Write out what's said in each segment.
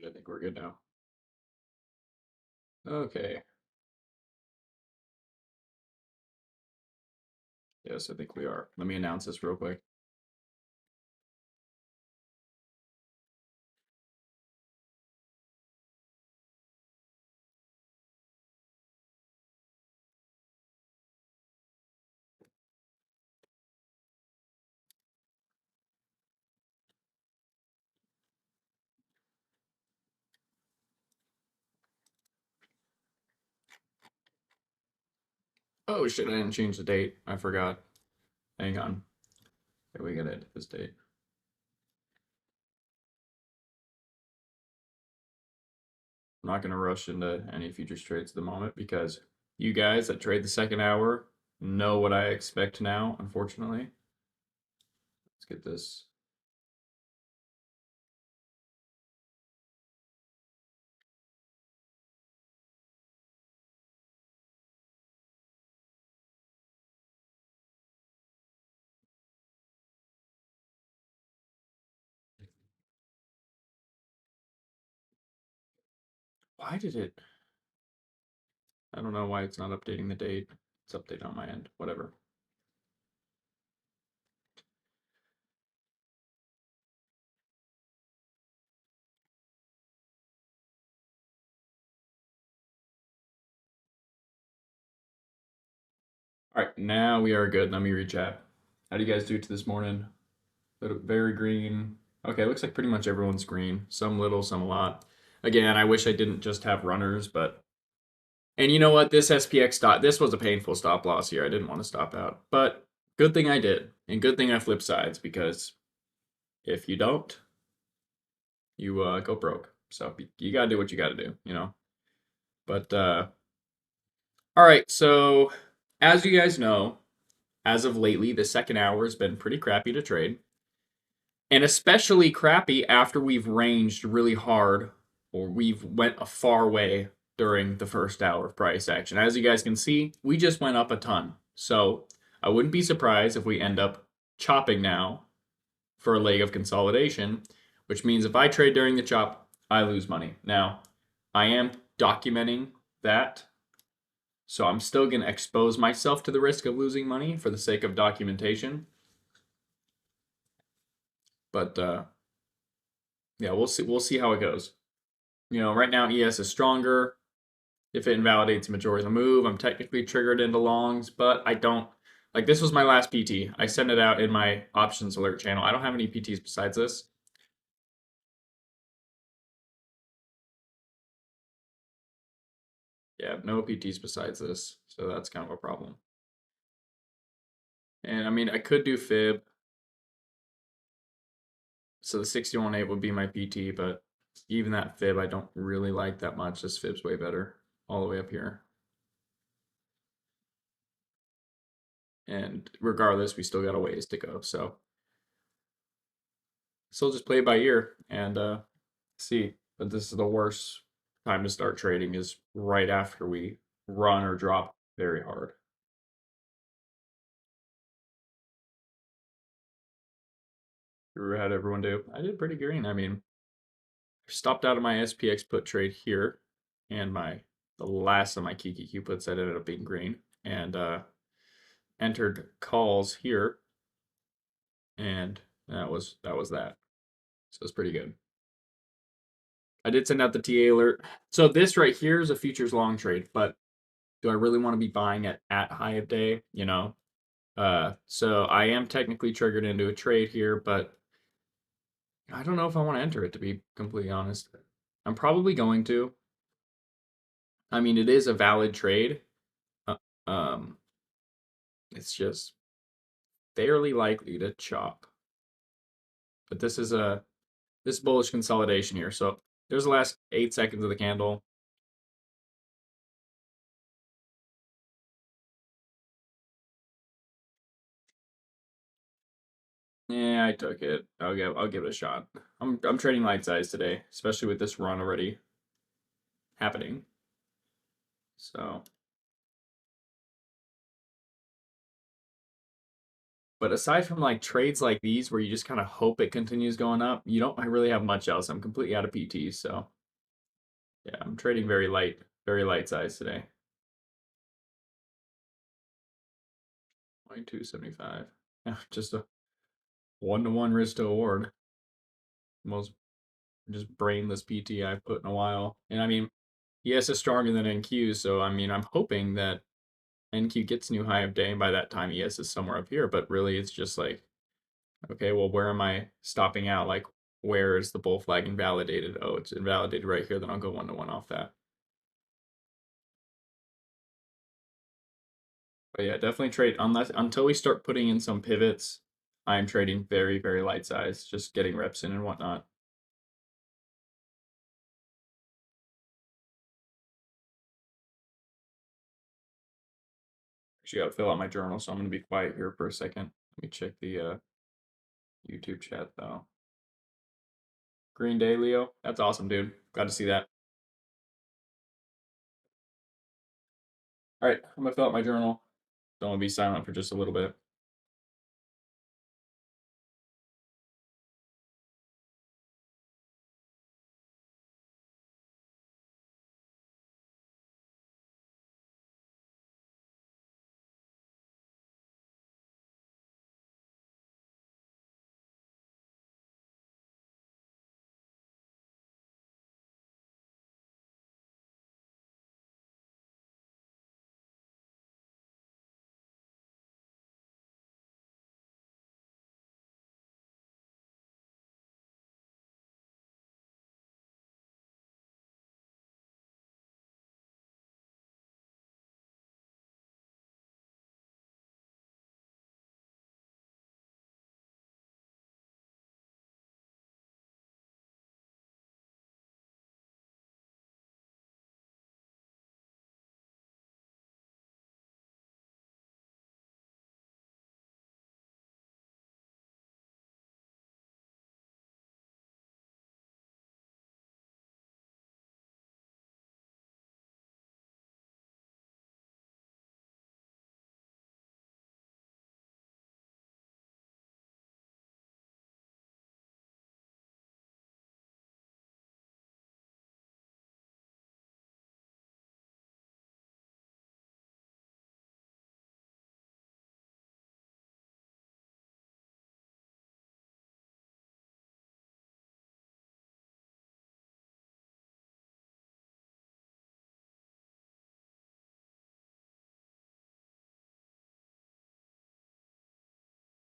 I think we're good now. Okay. Yes, I think we are. Let me announce this real quick. Oh shit, I didn't change the date. I forgot. Hang on. Okay, we gotta edit this date. I'm not gonna rush into any futures trades at the moment because you guys that trade the second hour know what I expect now, unfortunately. Let's get this. Why did it? I don't know why it's not updating the date. It's updated on my end. Whatever. All right, now we are good. Let me recap. How do you guys do to this morning? Very green. Okay, looks like pretty much everyone's green. Some little, some a lot. Again, I wish I didn't just have runners, but and you know what? This SPX stop. This was a painful stop loss here. I didn't want to stop out, but good thing I did, and good thing I flipped sides because if you don't, you go broke. So you gotta do what you gotta do, you know. But all right. So as you guys know, as of lately, the second hour has been pretty crappy to trade. And especially crappy after we've ranged really hard or we've went a far way during the first hour of price action. As you guys can see, we just went up a ton. So I wouldn't be surprised if we end up chopping now for a leg of consolidation, which means if I trade during the chop, I lose money. Now, I am documenting that. So I'm still going to expose myself to the risk of losing money for the sake of documentation. But yeah, we'll see. We'll see how it goes. You know, right now ES is stronger. If it invalidates the majority of the move, I'm technically triggered into longs, but I don't like this was my last PT. I sent it out in my options alert channel. I don't have any PTs besides this. Yeah, no PTs besides this, so that's kind of a problem. And I mean, I could do fib. So the 61.8 would be my PT, but even that fib I don't really like that much. This fib's way better all the way up here. And regardless, we still got a ways to go. So still just play it by ear and see. But this is the worst time to start trading is right after we run or drop very hard. How'd everyone do? I did pretty green. I mean, I stopped out of my SPX put trade here, and the last of my Kiki puts that ended up being green, and entered calls here, and that was that. So it's pretty good. I did send out the TA alert. So this right here is a futures long trade, but do I really want to be buying at high of day? You know, so I am technically triggered into a trade here, but I don't know if I want to enter it, to be completely honest. I'm probably going to. I mean, it is a valid trade. Uh, um, it's just fairly likely to chop. But this bullish consolidation here. So there's the last 8 seconds of the candle. Yeah, I took it. I'll give it a shot. I'm trading light size today, especially with this run already happening. So But aside from like trades like these where you just kind of hope it continues going up, you don't really have much else. I'm completely out of PTs, so yeah, I'm trading very light size today. 0.275. Yeah, just a 1-to-1 risk to award. Most just brainless PT I've put in a while. And I mean, ES is stronger than NQ, so I mean, I'm hoping that NQ gets new high of day, and by that time ES is somewhere up here. But really, it's just like, okay, well, where am I stopping out? Like, where is the bull flag invalidated? Oh, it's invalidated right here. Then I'll go 1-to-1 off that. But yeah, definitely trade until we start putting in some pivots. I'm trading very light size, just getting reps in and whatnot. Actually, got to fill out my journal, so I'm gonna be quiet here for a second. Let me check the YouTube chat though. Green Day, Leo. That's awesome, dude. Glad to see that. All right, I'm gonna fill out my journal. Don't want to be silent for just a little bit.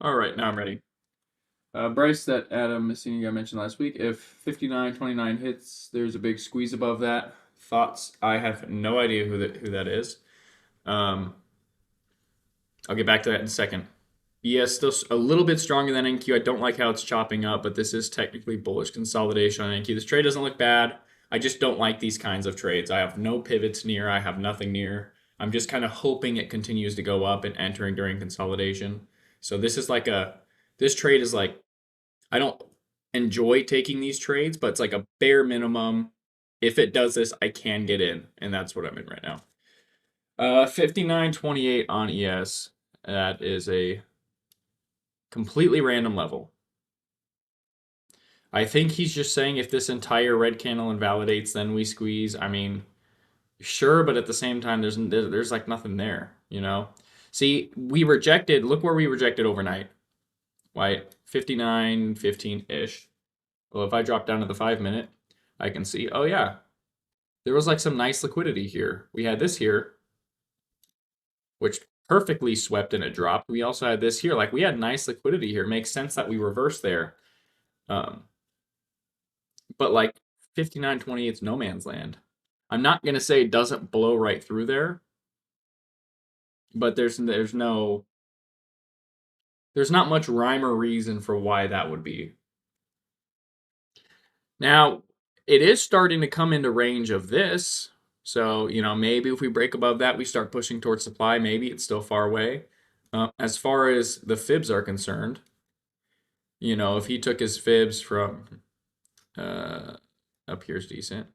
All right, now I'm ready. Bryce, that Adam Messina mentioned last week. If 59.29 hits, there's a big squeeze above that. Thoughts? I have no idea who that is. Um, I'll get back to that in a second. ES still a little bit stronger than NQ. I don't like how it's chopping up, but this is technically bullish consolidation on NQ. This trade doesn't look bad. I just don't like these kinds of trades. I have no pivots near. I have nothing near. I'm just kind of hoping it continues to go up and entering during consolidation. So this trade is like, I don't enjoy taking these trades, but it's like a bare minimum. If it does this, I can get in, and that's what I'm in right now. 59.28 on ES. That is a completely random level. I think he's just saying if this entire red candle invalidates, then we squeeze. I mean, sure, but at the same time, there's like nothing there, you know? See, we rejected, look where we rejected overnight. Right? 59.15-ish. Well, if I drop down to the 5-minute, I can see, oh yeah, there was like some nice liquidity here. We had this here, which perfectly swept and it dropped. We also had this here. Like we had nice liquidity here. It makes sense that we reversed there. But like 59.20, it's no man's land. I'm not gonna say it doesn't blow right through there, but there's not much rhyme or reason for why that would be. Now, it is starting to come into range of this. So, maybe if we break above that, we start pushing towards supply. Maybe it's still far away. As far as the fibs are concerned, if he took his fibs from up here's decent.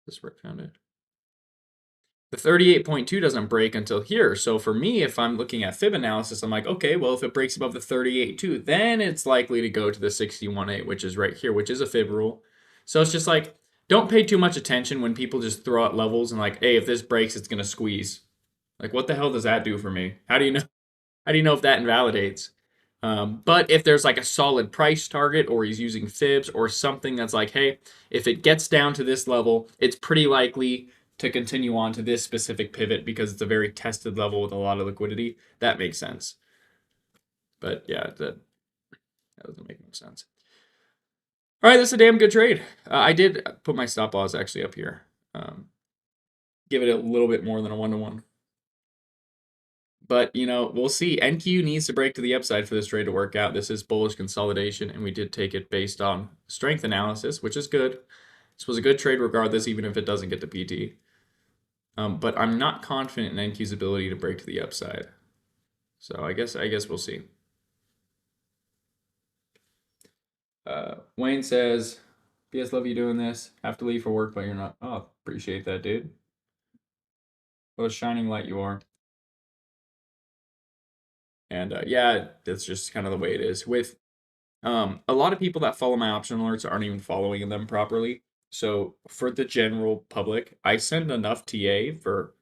This work found it. The 38.2 doesn't break until here. So for me, if I'm looking at fib analysis, I'm like, okay, well, if it breaks above the 38.2, then it's likely to go to the 61.8, which is right here, which is a fib rule. So it's just like, don't pay too much attention when people just throw out levels and like, hey, if this breaks, it's going to squeeze. Like, what the hell does that do for me? How do you know? How do you know if that invalidates? But if there's like a solid price target, or he's using fibs or something that's like, hey, if it gets down to this level, it's pretty likely to continue on to this specific pivot because it's a very tested level with a lot of liquidity. That makes sense. But yeah, that doesn't make no sense. All right, this is a damn good trade. I did put my stop loss actually up here. Give it a little bit more than a 1-to-1. But, you know, we'll see. NQ needs to break to the upside for this trade to work out. This is bullish consolidation, and we did take it based on strength analysis, which is good. This was a good trade regardless, even if it doesn't get to PT. But I'm not confident in NQ's ability to break to the upside. So I guess we'll see. Wayne says, BS, love you doing this. Have to leave for work, but you're not. Oh, appreciate that, dude. What a shining light you are. And yeah, that's just kind of the way it is. With a lot of people that follow my option alerts aren't even following them properly. So for the general public, I send enough TA for...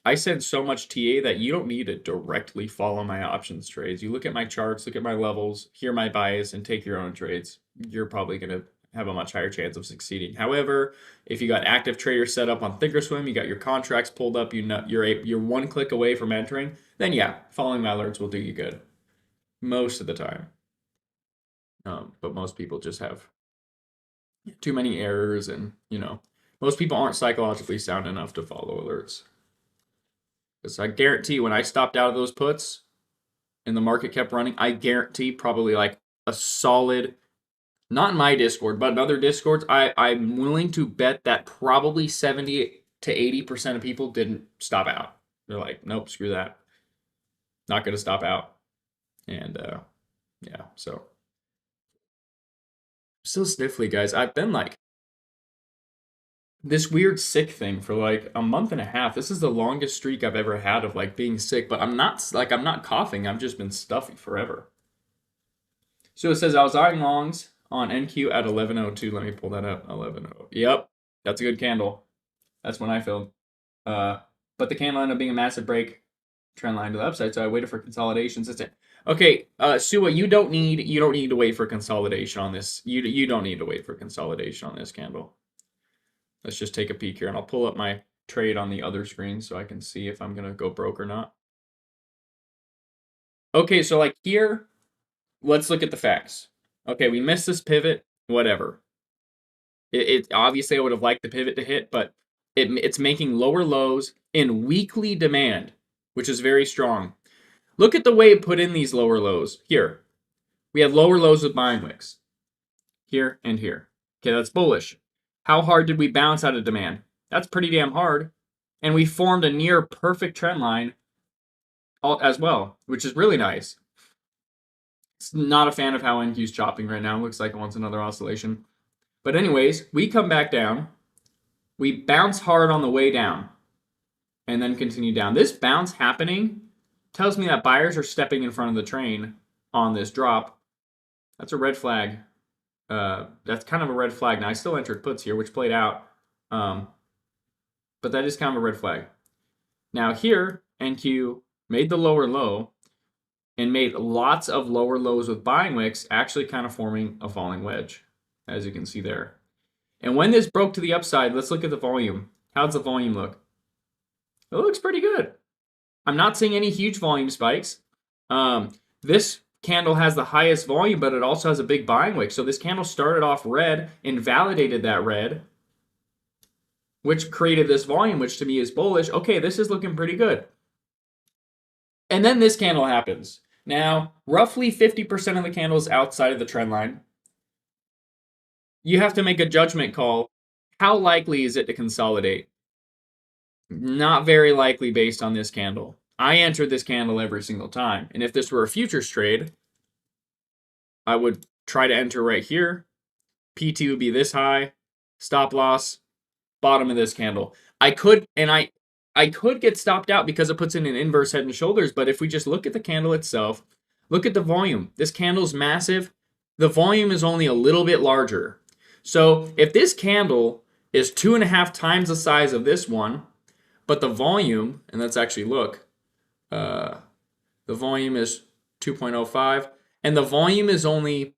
I send so much TA that you don't need to directly follow my options trades. You look at my charts, look at my levels, hear my bias, and take your own trades. You're probably going to have a much higher chance of succeeding. However, if you got active traders set up on Thinkorswim, you got your contracts pulled up, you know you're one click away from entering, then yeah, following my alerts will do you good most of the time. But most people just have too many errors, and you know, most people aren't psychologically sound enough to follow alerts. Because I guarantee when I stopped out of those puts and the market kept running, I guarantee probably like a solid, not in my Discord, but in other Discords, I'm willing to bet that probably 70 to 80% of people didn't stop out. They're like, nope, screw that. Not going to stop out. And yeah, so. Still sniffly, guys. I've been like this weird sick thing for like a month and a half. This is the longest streak I've ever had of like being sick, but I'm not coughing. I've just been stuffy forever. So it says I was eyeing longs on NQ at 11:02. Let me pull that up. 11:00. Yep, that's a good candle. That's when I filled. But the candle ended up being a massive break, trend line to the upside. So I waited for consolidation. Okay, Sua, you don't need to wait for consolidation on this. You don't need to wait for consolidation on this candle. Let's just take a peek here, and I'll pull up my trade on the other screen so I can see if I'm gonna go broke or not. Okay, so like here, let's look at the facts. Okay, we missed this pivot, whatever. It obviously I would have liked the pivot to hit, but it's making lower lows in weekly demand, which is very strong. Look at the way it put in these lower lows. Here, we have lower lows with buying wicks. Here and here. Okay, that's bullish. How hard did we bounce out of demand? That's pretty damn hard. And we formed a near perfect trend line as well, which is really nice. It's not a fan of how NQ's chopping right now. Looks like it wants another oscillation. But anyways, we come back down. We bounce hard on the way down and then continue down. This bounce happening tells me that buyers are stepping in front of the train on this drop. That's a red flag. That's kind of a red flag. Now, I still entered puts here, which played out. But that is kind of a red flag. Now here, NQ made the lower low and made lots of lower lows with buying wicks, actually kind of forming a falling wedge, as you can see there. And when this broke to the upside, let's look at the volume. How's the volume look? It looks pretty good. I'm not seeing any huge volume spikes. This candle has the highest volume, but it also has a big buying wick. So this candle started off red and validated that red, which created this volume, which to me is bullish. Okay, this is looking pretty good. And then this candle happens. Now, roughly 50% of the candle is outside of the trend line. You have to make a judgment call. How likely is it to consolidate? Not very likely based on this candle. I entered this candle every single time. And if this were a futures trade, I would try to enter right here. PT would be this high. Stop loss, bottom of this candle. I could, and I could get stopped out because it puts in an inverse head and shoulders, but if we just look at the candle itself, look at the volume. This candle's massive. The volume is only a little bit larger. So if this candle is 2.5 times the size of this one, but the volume, and let's actually look, the volume is 2.05, and the volume is only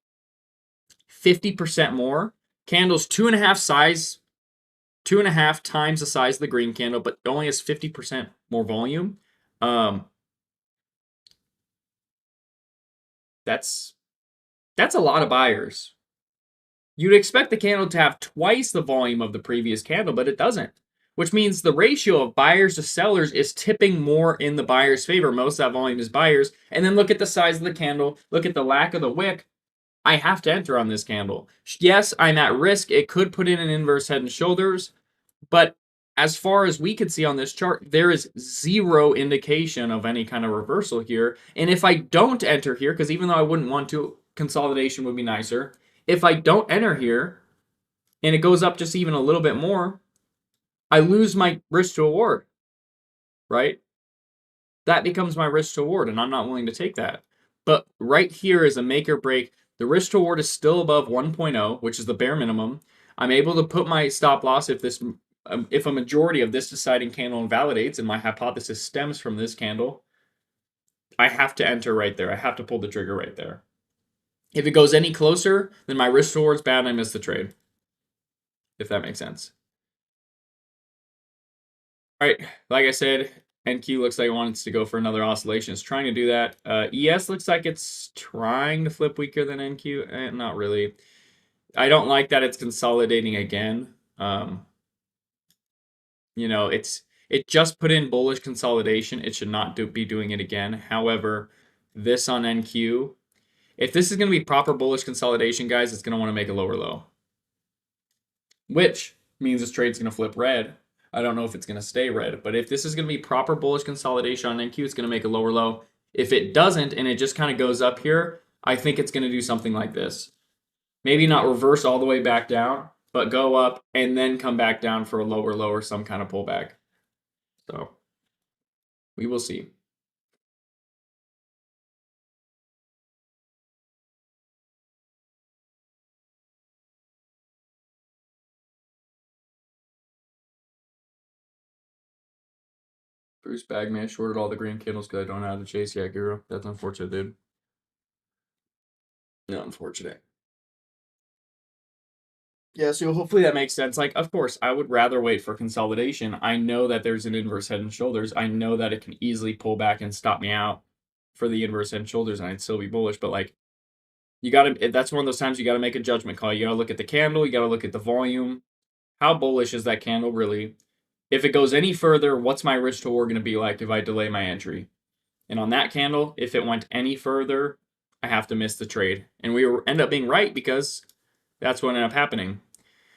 50% more. Candle's 2.5 times the size of the green candle, but it only has 50% more volume. That's a lot of buyers. You'd expect the candle to have twice the volume of the previous candle, but it doesn't. Which means the ratio of buyers to sellers is tipping more in the buyer's favor. Most of that volume is buyers. And then look at the size of the candle. Look at the lack of the wick. I have to enter on this candle. Yes, I'm at risk. It could put in an inverse head and shoulders. But as far as we could see on this chart, there is zero indication of any kind of reversal here. And if I don't enter here, because even though I wouldn't want to, consolidation would be nicer. If I don't enter here, and it goes up just even a little bit more, I lose my risk to reward, right? That becomes my risk to reward, and I'm not willing to take that. But right here is a make or break. The risk to reward is still above 1.0, which is the bare minimum. I'm able to put my stop loss if a majority of this deciding candle invalidates and my hypothesis stems from this candle. I have to enter right there. I have to pull the trigger right there. If it goes any closer, then my risk to reward's bad and I miss the trade. If that makes sense. All right, like I said, NQ looks like it wants to go for another oscillation. It's trying to do that. ES looks like it's trying to flip weaker than NQ. Not really. I don't like that it's consolidating again. You know, it just put in bullish consolidation. It should not be doing it again. However, this on NQ, if this is going to be proper bullish consolidation, guys, it's going to want to make a lower low, which means this trade's going to flip red. I don't know if it's going to stay red, but if this is going to be proper bullish consolidation on NQ, it's going to make a lower low. If it doesn't and it just kind of goes up here, I think it's going to do something like this. Maybe not reverse all the way back down, but go up and then come back down for a lower low or some kind of pullback. So we will see. Bruce Bagman shorted all the green candles because I don't know how to chase. Yeah, Guru. That's unfortunate, dude. No, unfortunate. Yeah, so hopefully that makes sense. Like, of course, I would rather wait for consolidation. I know that there's an inverse head and shoulders. I know that it can easily pull back and stop me out for the inverse head and shoulders, and I'd still be bullish. But like, you gotta. That's one of those times you gotta make a judgment call. You gotta look at the candle. You gotta look at the volume. How bullish is that candle really? If it goes any further, what's my risk to reward going to be like if I delay my entry? And on that candle, if it went any further, I have to miss the trade. And we end up being right because that's what ended up happening.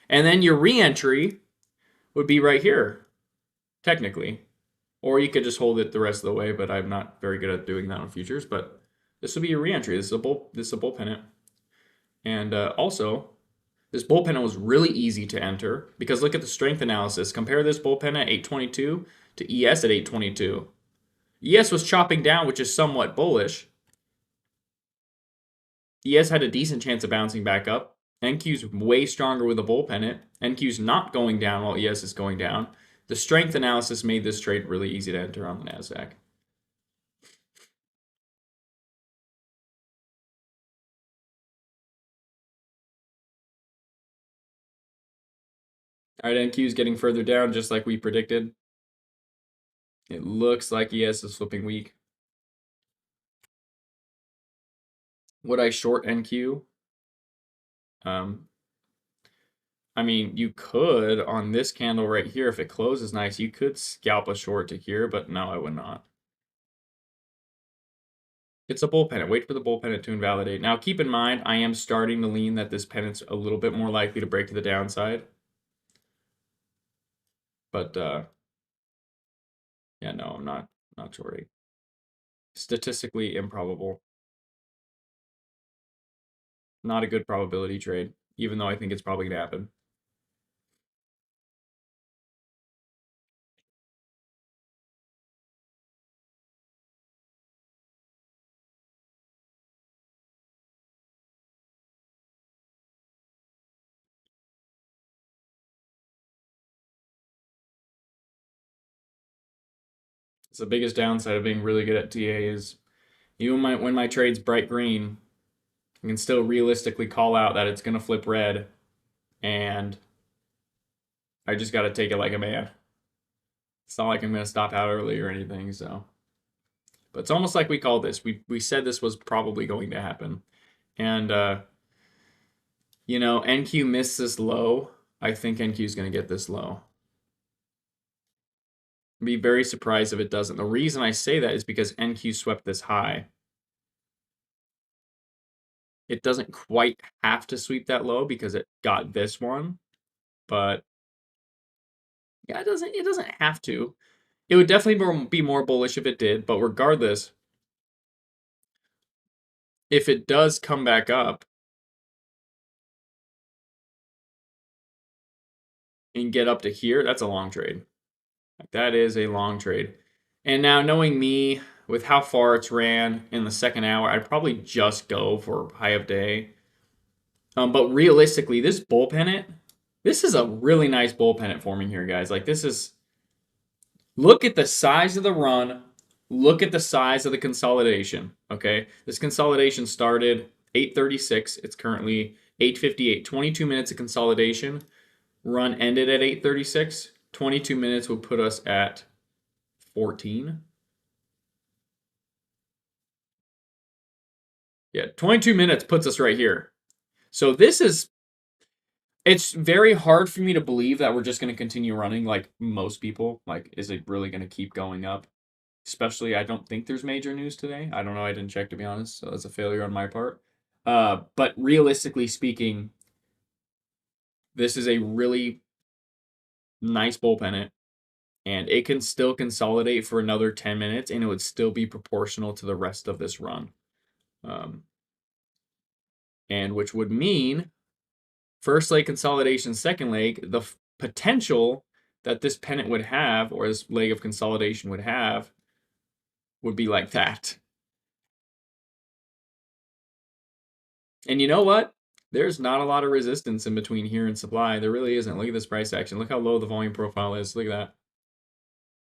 And then your re-entry would be right here, technically. Or you could just hold it the rest of the way, but I'm not very good at doing that on futures. But this will be your re-entry. This is a bull pennant. And also, this bull pennant was really easy to enter because look at the strength analysis. Compare this bull pennant at 822 to ES at 822. ES was chopping down, which is somewhat bullish. ES had a decent chance of bouncing back up. NQ's way stronger with a bull pennant. NQ's not going down while ES is going down. The strength analysis made this trade really easy to enter on the NASDAQ. All right, NQ is getting further down just like we predicted. It looks like ES is flipping weak. Would I short NQ? I mean, you could on this candle right here, if it closes nice, you could scalp a short to here, but no, I would not. It's a bull pennant. Wait for the bull pennant to invalidate. Now, keep in mind, I am starting to lean that this pennant's a little bit more likely to break to the downside. But, yeah, no, I'm not shorting. Statistically improbable. Not a good probability trade, even though I think it's probably going to happen. It's the biggest downside of being really good at TA is even when my trade's bright green, I can still realistically call out that it's gonna flip red, and I just gotta take it like a man. It's not like I'm gonna stop out early or anything, so. But it's almost like we called this. We said this was probably going to happen. And NQ missed this low. I think NQ is gonna get this low. I'd be very surprised if it doesn't. The reason I say that is because NQ swept this high. It doesn't quite have to sweep that low because it got this one, but yeah, it doesn't have to. It would definitely be more bullish if it did, but regardless, if it does come back up and get up to here, that's a long trade. That is a long trade. And now knowing me, with how far it's ran in the second hour, I'd probably just go for high of day. But realistically, this bull pennant, this is a really nice bull pennant forming here, guys. Like this is, look at the size of the run. Look at the size of the consolidation. Okay, this consolidation started 8:36. It's currently 8:58. 22 minutes of consolidation. Run ended at 8:36. 22 minutes would put us at 14. Yeah, 22 minutes puts us right here. So it's very hard for me to believe that we're just going to continue running like most people. Like, is it really going to keep going up? Especially, I don't think there's major news today. I don't know. I didn't check, to be honest. So that's a failure on my part. But realistically speaking, this is a really nice bull pennant. And it can still consolidate for another 10 minutes, and it would still be proportional to the rest of this run. And which would mean first leg consolidation, second leg, the potential that this pennant would have, or this leg of consolidation would have, would be like that. And you know what? There's not a lot of resistance in between here and supply. There really isn't. Look at this price action. Look how low the volume profile is. Look at that.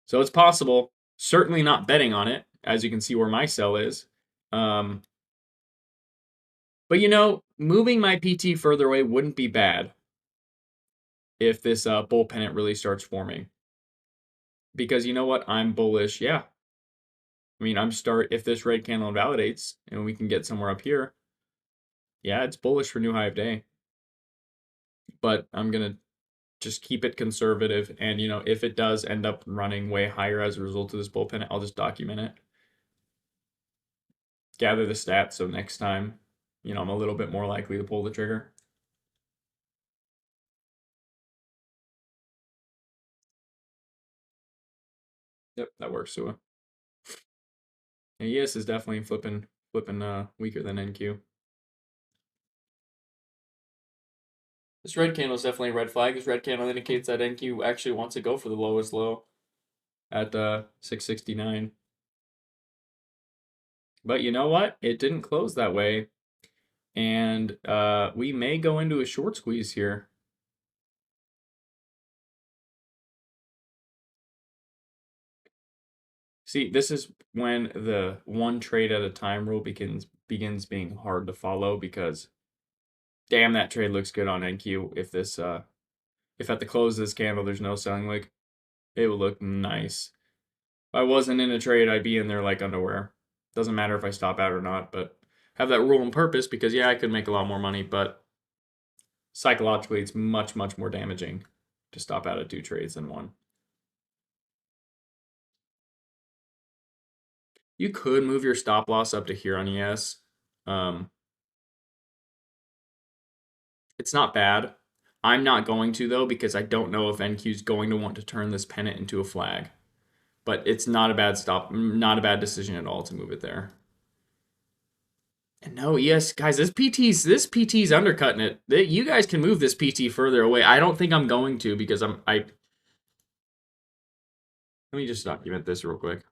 So it's possible. Certainly not betting on it, as you can see where my sell is. But moving my PT further away wouldn't be bad if this bull pennant really starts forming. Because you know what? I'm bullish. Yeah. I mean, if this red candle invalidates and we can get somewhere up here, yeah, it's bullish for new high of day. But I'm going to just keep it conservative. And, if it does end up running way higher as a result of this bull pennant, I'll just document it. Gather the stats so next time, I'm a little bit more likely to pull the trigger. Yep, that works, Sua. And ES is definitely flipping weaker than NQ. This red candle is definitely a red flag. This red candle indicates that NQ actually wants to go for the lowest low at 669. But you know what? It didn't close that way. And we may go into a short squeeze here. See, this is when the one trade at a time rule begins being hard to follow, because damn, that trade looks good on NQ. If at the close of this candle there's no selling wick, it would look nice. If I wasn't in a trade, I'd be in there like underwear. Doesn't matter if I stop out or not, but have that rule on purpose because yeah, I could make a lot more money, but psychologically it's much, much more damaging to stop out of 2 trades than 1. You could move your stop loss up to here on ES. It's not bad. I'm not going to, though, because I don't know if NQ is going to want to turn this pennant into a flag. But it's not a bad decision at all to move it there. And no, yes, guys, this PT's undercutting it. You guys can move this PT further away. I don't think I'm going to, because let me just document this real quick.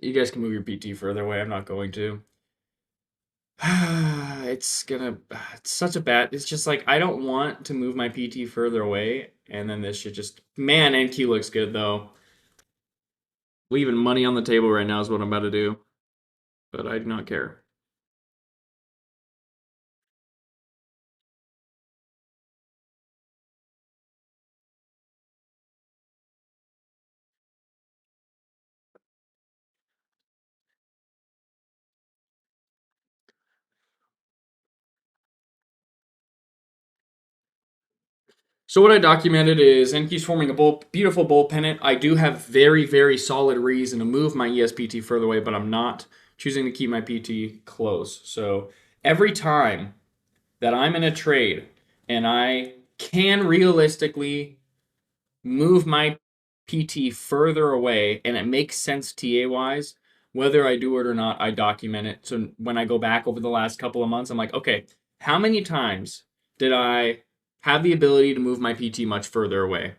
You guys can move your PT further away. I'm not going to. It's such a bad. It's just like I don't want to move my PT further away, and then this should just. Man, NQ looks good though. Leaving money on the table right now is what I'm about to do, but I do not care. So what I documented is NQ's forming a beautiful bull pennant. I do have very, very solid reason to move my ESPT further away, but I'm not choosing to keep my PT close. So every time that I'm in a trade and I can realistically move my PT further away and it makes sense TA wise, whether I do it or not, I document it. So when I go back over the last couple of months, I'm like, okay, how many times did I have the ability to move my PT much further away?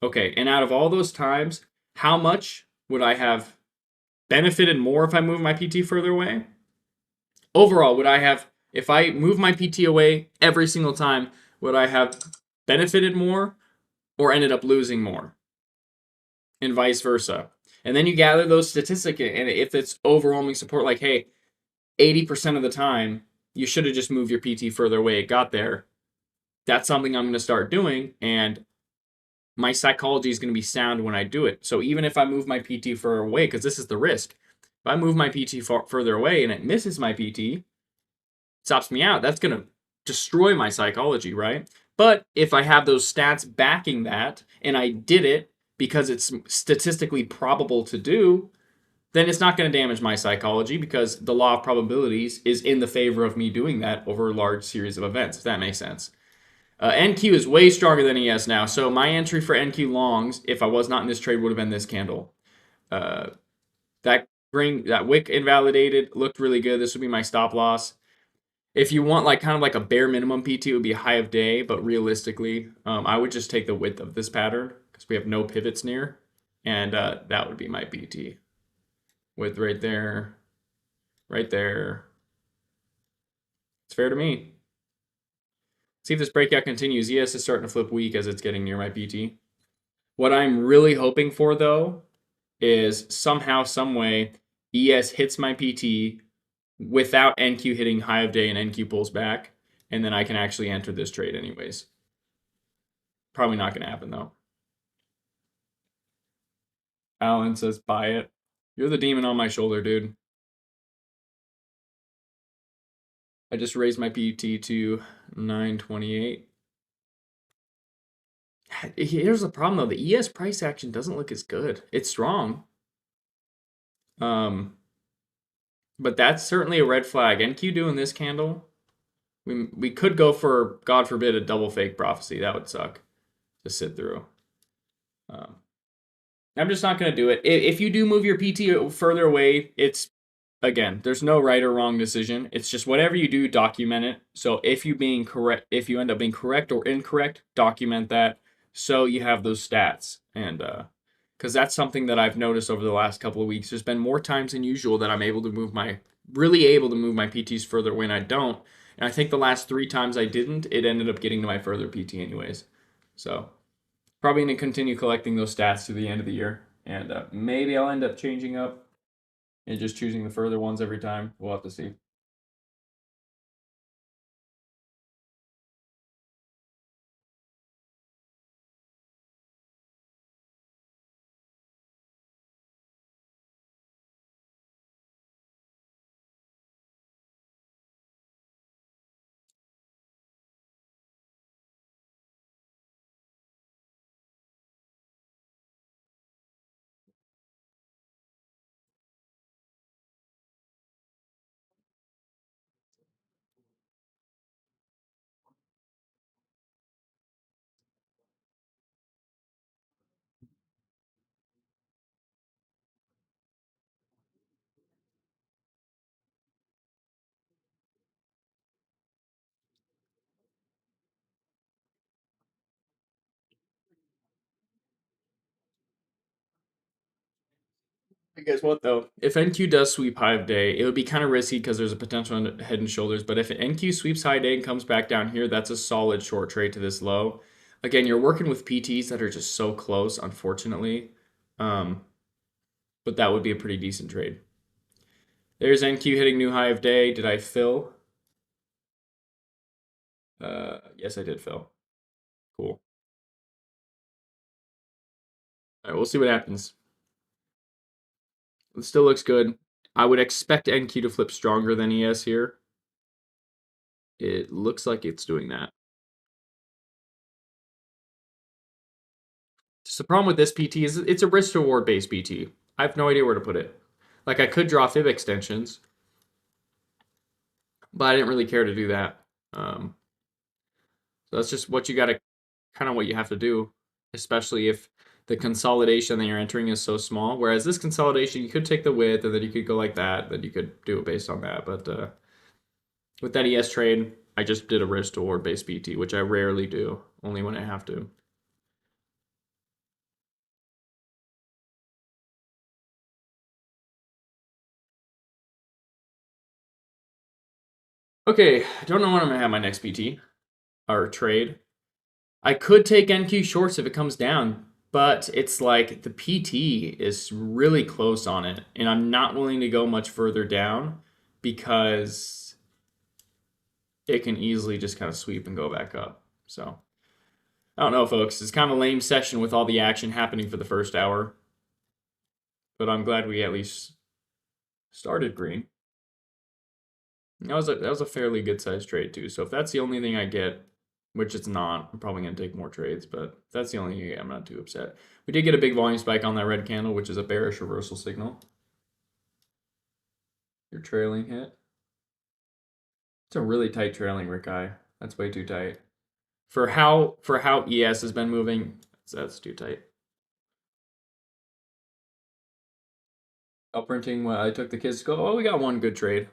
Okay, and out of all those times, how much would I have benefited more if I moved my PT further away? Overall, would I have, if I move my PT away every single time, would I have benefited more or ended up losing more? And vice versa. And then you gather those statistics, and if it's overwhelming support, like, hey, 80% of the time, you should have just moved your PT further away. It got there. That's something I'm going to start doing, and my psychology is going to be sound when I do it. So even if I move my PT further away, because this is the risk, if I move my PT further away and it misses my PT, stops me out, that's going to destroy my psychology, right? But if I have those stats backing that, and I did it because it's statistically probable to do, then it's not going to damage my psychology because the law of probabilities is in the favor of me doing that over a large series of events, if that makes sense. NQ is way stronger than ES now, so my entry for NQ longs, if I was not in this trade, would have been this candle. Uh, that wick invalidated looked really good. This would be my stop loss. If you want like kind of like a bare minimum PT, it would be high of day, but realistically, I would just take the width of this pattern because we have no pivots near, and that would be my PT. Width right there, right there. It's fair to me. See if this breakout continues. ES is starting to flip weak as it's getting near my PT. What I'm really hoping for though is somehow, some way, ES hits my PT without NQ hitting high of day and NQ pulls back, and then I can actually enter this trade anyways. Probably not going to happen though. Alan says, buy it. You're the demon on my shoulder, dude. I just raised my PT to 928. Here's the problem though. The ES price action doesn't look as good. It's strong. Um, but that's certainly a red flag. NQ doing this candle. We could go for, God forbid, a double fake prophecy. That would suck to sit through. Um, I'm just not going to do it. If you do move your PT further away, it's, again, there's no right or wrong decision. It's just whatever you do, document it. So if if you end up being correct or incorrect, document that so you have those stats. And because that's something that I've noticed over the last couple of weeks. There's been more times than usual that I'm really able to move my PTs further when I don't. And I think the last 3 times I didn't, it ended up getting to my further PT anyways. So probably going to continue collecting those stats to the end of the year. And maybe I'll end up changing up and just choosing the further ones every time. We'll have to see. Guess what though? If NQ does sweep high of day, it would be kind of risky because there's a potential on head and shoulders. But if NQ sweeps high day and comes back down here, that's a solid short trade to this low. Again, you're working with PTs that are just so close, unfortunately. But that would be a pretty decent trade. There's NQ hitting new high of day. Did I fill? Yes, I did fill. Cool. All right, we'll see what happens. It still looks good. I would expect NQ to flip stronger than ES here. It looks like it's doing that. Just the problem with this PT is it's a risk to reward based PT. I have no idea where to put it. Like I could draw fib extensions, but I didn't really care to do that. So that's just what you got to kind of what you have to do, especially if the consolidation that you're entering is so small. Whereas this consolidation, you could take the width and then you could go like that, then you could do it based on that. But with that ES trade, I just did a risk to reward based PT, which I rarely do, only when I have to. Okay, I don't know when I'm gonna have my next PT or trade. I could take NQ shorts if it comes down, but it's like the PT is really close on it, and I'm not willing to go much further down because it can easily just kind of sweep and go back up. So I don't know, folks. It's kind of a lame session with all the action happening for the first hour, but I'm glad we at least started green. That was a fairly good sized trade too. So if that's the only thing I get, which it's not, I'm probably gonna take more trades, but if that's the only thing I get, I'm not too upset. We did get a big volume spike on that red candle, which is a bearish reversal signal. Your trailing hit. It's a really tight trailing, Rikai. That's way too tight. For how ES has been moving, that's too tight. Printing. Well, I took the kids to go. Oh, we got one good trade.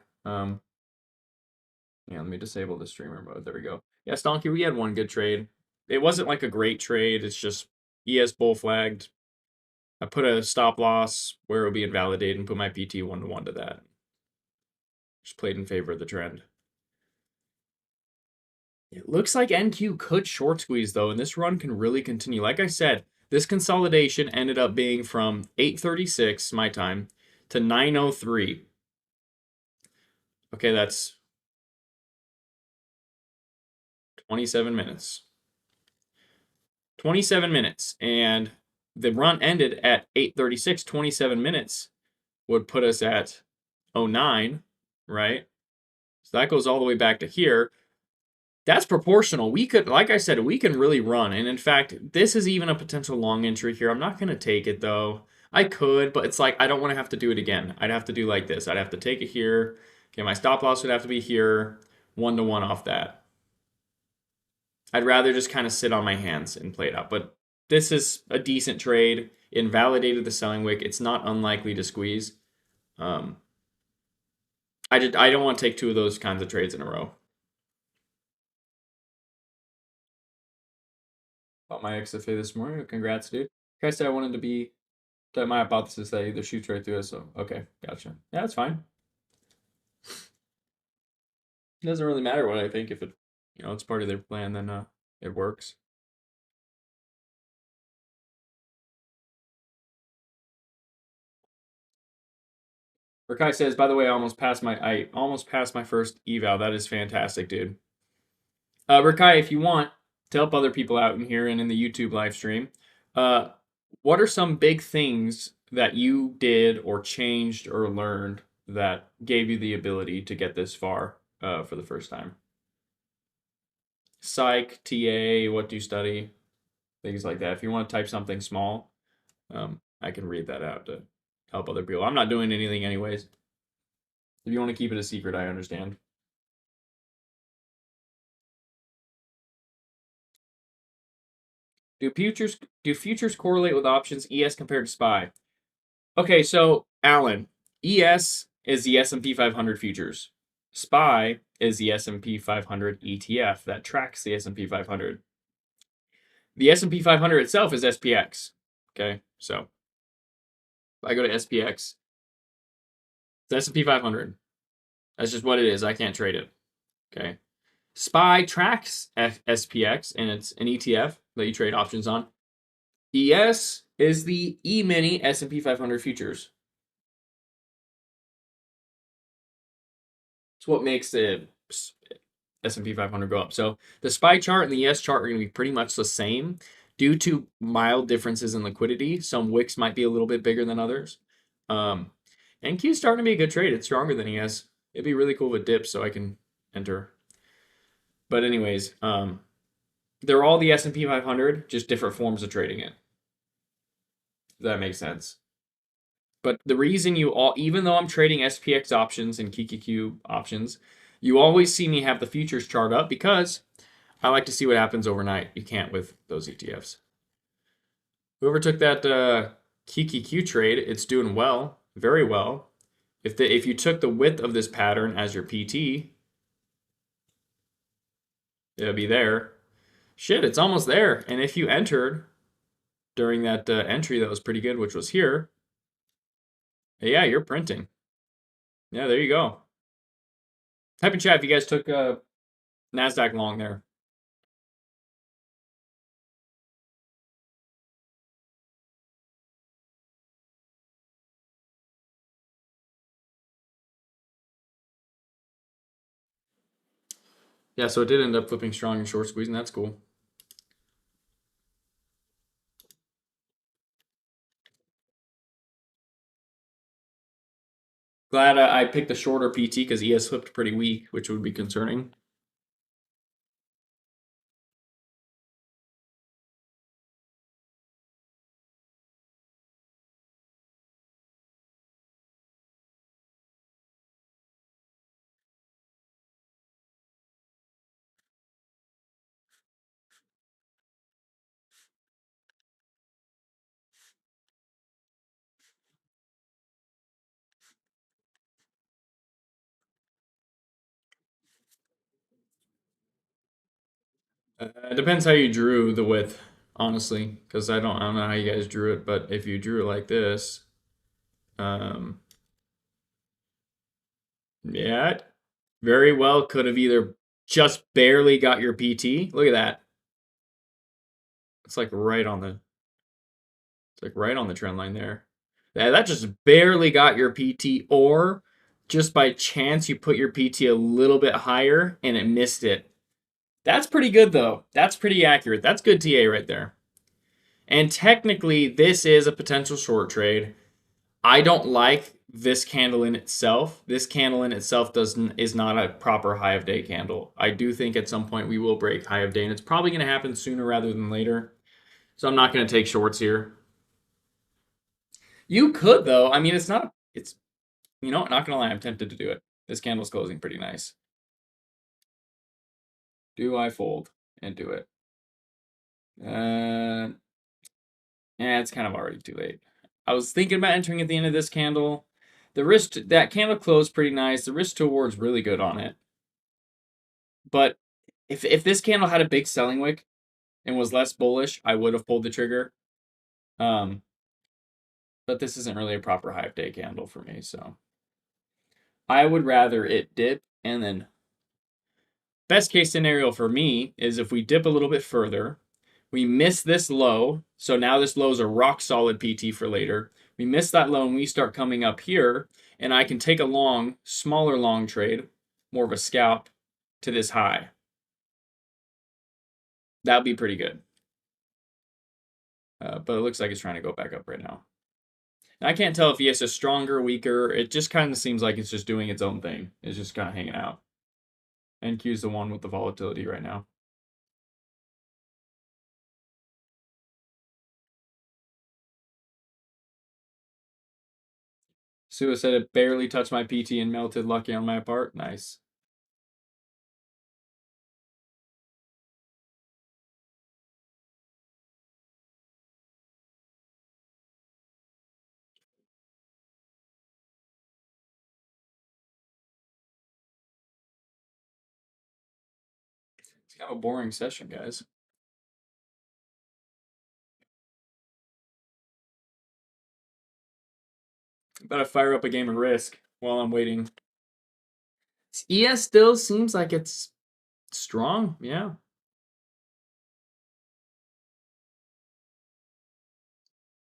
Yeah, let me disable the streamer mode. There we go. Yeah, Stonky, we had one good trade. It wasn't like a great trade. It's just ES bull flagged. I put a stop loss where it would be invalidated and put my PT 1-to-1 to that. Just played in favor of the trend. It looks like NQ could short squeeze though, and this run can really continue. Like I said, this consolidation ended up being from 8:36 my time to 9:03. Okay, that's 27 minutes. 27 minutes. And the run ended at 8:36. 27 minutes would put us at 09, right? So that goes all the way back to here. That's proportional. We could, like I said, we can really run. And in fact, this is even a potential long entry here. I'm not going to take it though. I could, but it's like I don't want to have to do it again. I'd have to do like this. I'd have to take it here. Okay, my stop loss would have to be here. 1-to-1 off that. I'd rather just kind of sit on my hands and play it out. But this is a decent trade. Invalidated the selling wick. It's not unlikely to squeeze. I don't want to take two of those kinds of trades in a row. Bought my XFA this morning. Congrats, dude. Like I said, I wanted to be that my hypothesis that either shoots right through it. So okay, gotcha. Yeah, that's fine. It doesn't really matter what I think. If it, it's part of their plan, then it works. Rakai says, by the way, I almost passed my first eval. That is fantastic, dude. Rakai, if you want to help other people out in here and in the YouTube live stream, what are some big things that you did or changed or learned that gave you the ability to get this far for the first time? Psych, TA, what do you study? Things like that. If you want to type something small, I can read that out to help other people. I'm not doing anything anyways. If you want to keep it a secret, I understand. Do futures correlate with options ES compared to SPY? Okay, so Alan, ES is the S&P 500 futures. SPY is the S&P 500 ETF that tracks the S&P 500. The S&P 500 itself is SPX. Okay, so I go to SPX. It's S&P 500. That's just what it is. I can't trade it. Okay. SPY tracks SPX, and it's an ETF that you trade options on. ES is the E-mini S&P 500 futures. It's what makes the S&P 500 go up. So the SPY chart and the ES chart are going to be pretty much the same due to mild differences in liquidity. Some wicks might be a little bit bigger than others. NQ is starting to be a good trade. It's stronger than ES. It'd be really cool with dips so I can enter. But anyways, they're all the S&P 500, just different forms of trading it. If that makes sense. But the reason even though I'm trading SPX options and QQQ options, you always see me have the futures chart up because I like to see what happens overnight. You can't with those ETFs. Whoever took that QQQ trade, it's doing well, very well. If you took the width of this pattern as your PT, it'll be there. Shit, it's almost there. And if you entered during that entry that was pretty good, which was here, yeah, you're printing. Yeah, there you go. Type in chat if you guys took NASDAQ long there. Yeah, so it did end up flipping strong and short squeezing. That's cool. Glad I picked the shorter PT because ES flipped pretty weak, which would be concerning. It depends how you drew the width, honestly, because I don't know how you guys drew it, but if you drew it like this, yeah, it very well could have either just barely got your PT. Look at that. It's like right on the trend line there. Yeah, that just barely got your PT, or just by chance you put your PT a little bit higher and it missed it. That's pretty good though. That's pretty accurate. That's good TA right there. And technically, this is a potential short trade. I don't like this candle in itself. This candle in itself is not a proper high of day candle. I do think at some point we will break high of day, and it's probably going to happen sooner rather than later. So I'm not going to take shorts here. You could though. I mean, it's not. It's not gonna lie. I'm tempted to do it. This candle's closing pretty nice. Do I fold and do it? Yeah, it's kind of already too late. I was thinking about entering at the end of this candle. The risk, that candle closed pretty nice. The risk to reward's really good on it. But if this candle had a big selling wick and was less bullish, I would have pulled the trigger. But this isn't really a proper high of day candle for me, so I would rather it dip and then best case scenario for me is if we dip a little bit further, we miss this low, so now this low is a rock solid PT for later. We miss that low and we start coming up here, and I can take a long, smaller long trade, more of a scalp, to this high. That'd be pretty good. But it looks like it's trying to go back up right now. And I can't tell if ES is stronger, weaker. It just kind of seems like it's just doing its own thing. It's just kind of hanging out. NQ is the one with the volatility right now. Sua said it barely touched my PT and melted. Lucky on my part. Nice. It's kind of a boring session, guys. Better fire up a game of Risk while I'm waiting. ES still seems like it's strong. Yeah.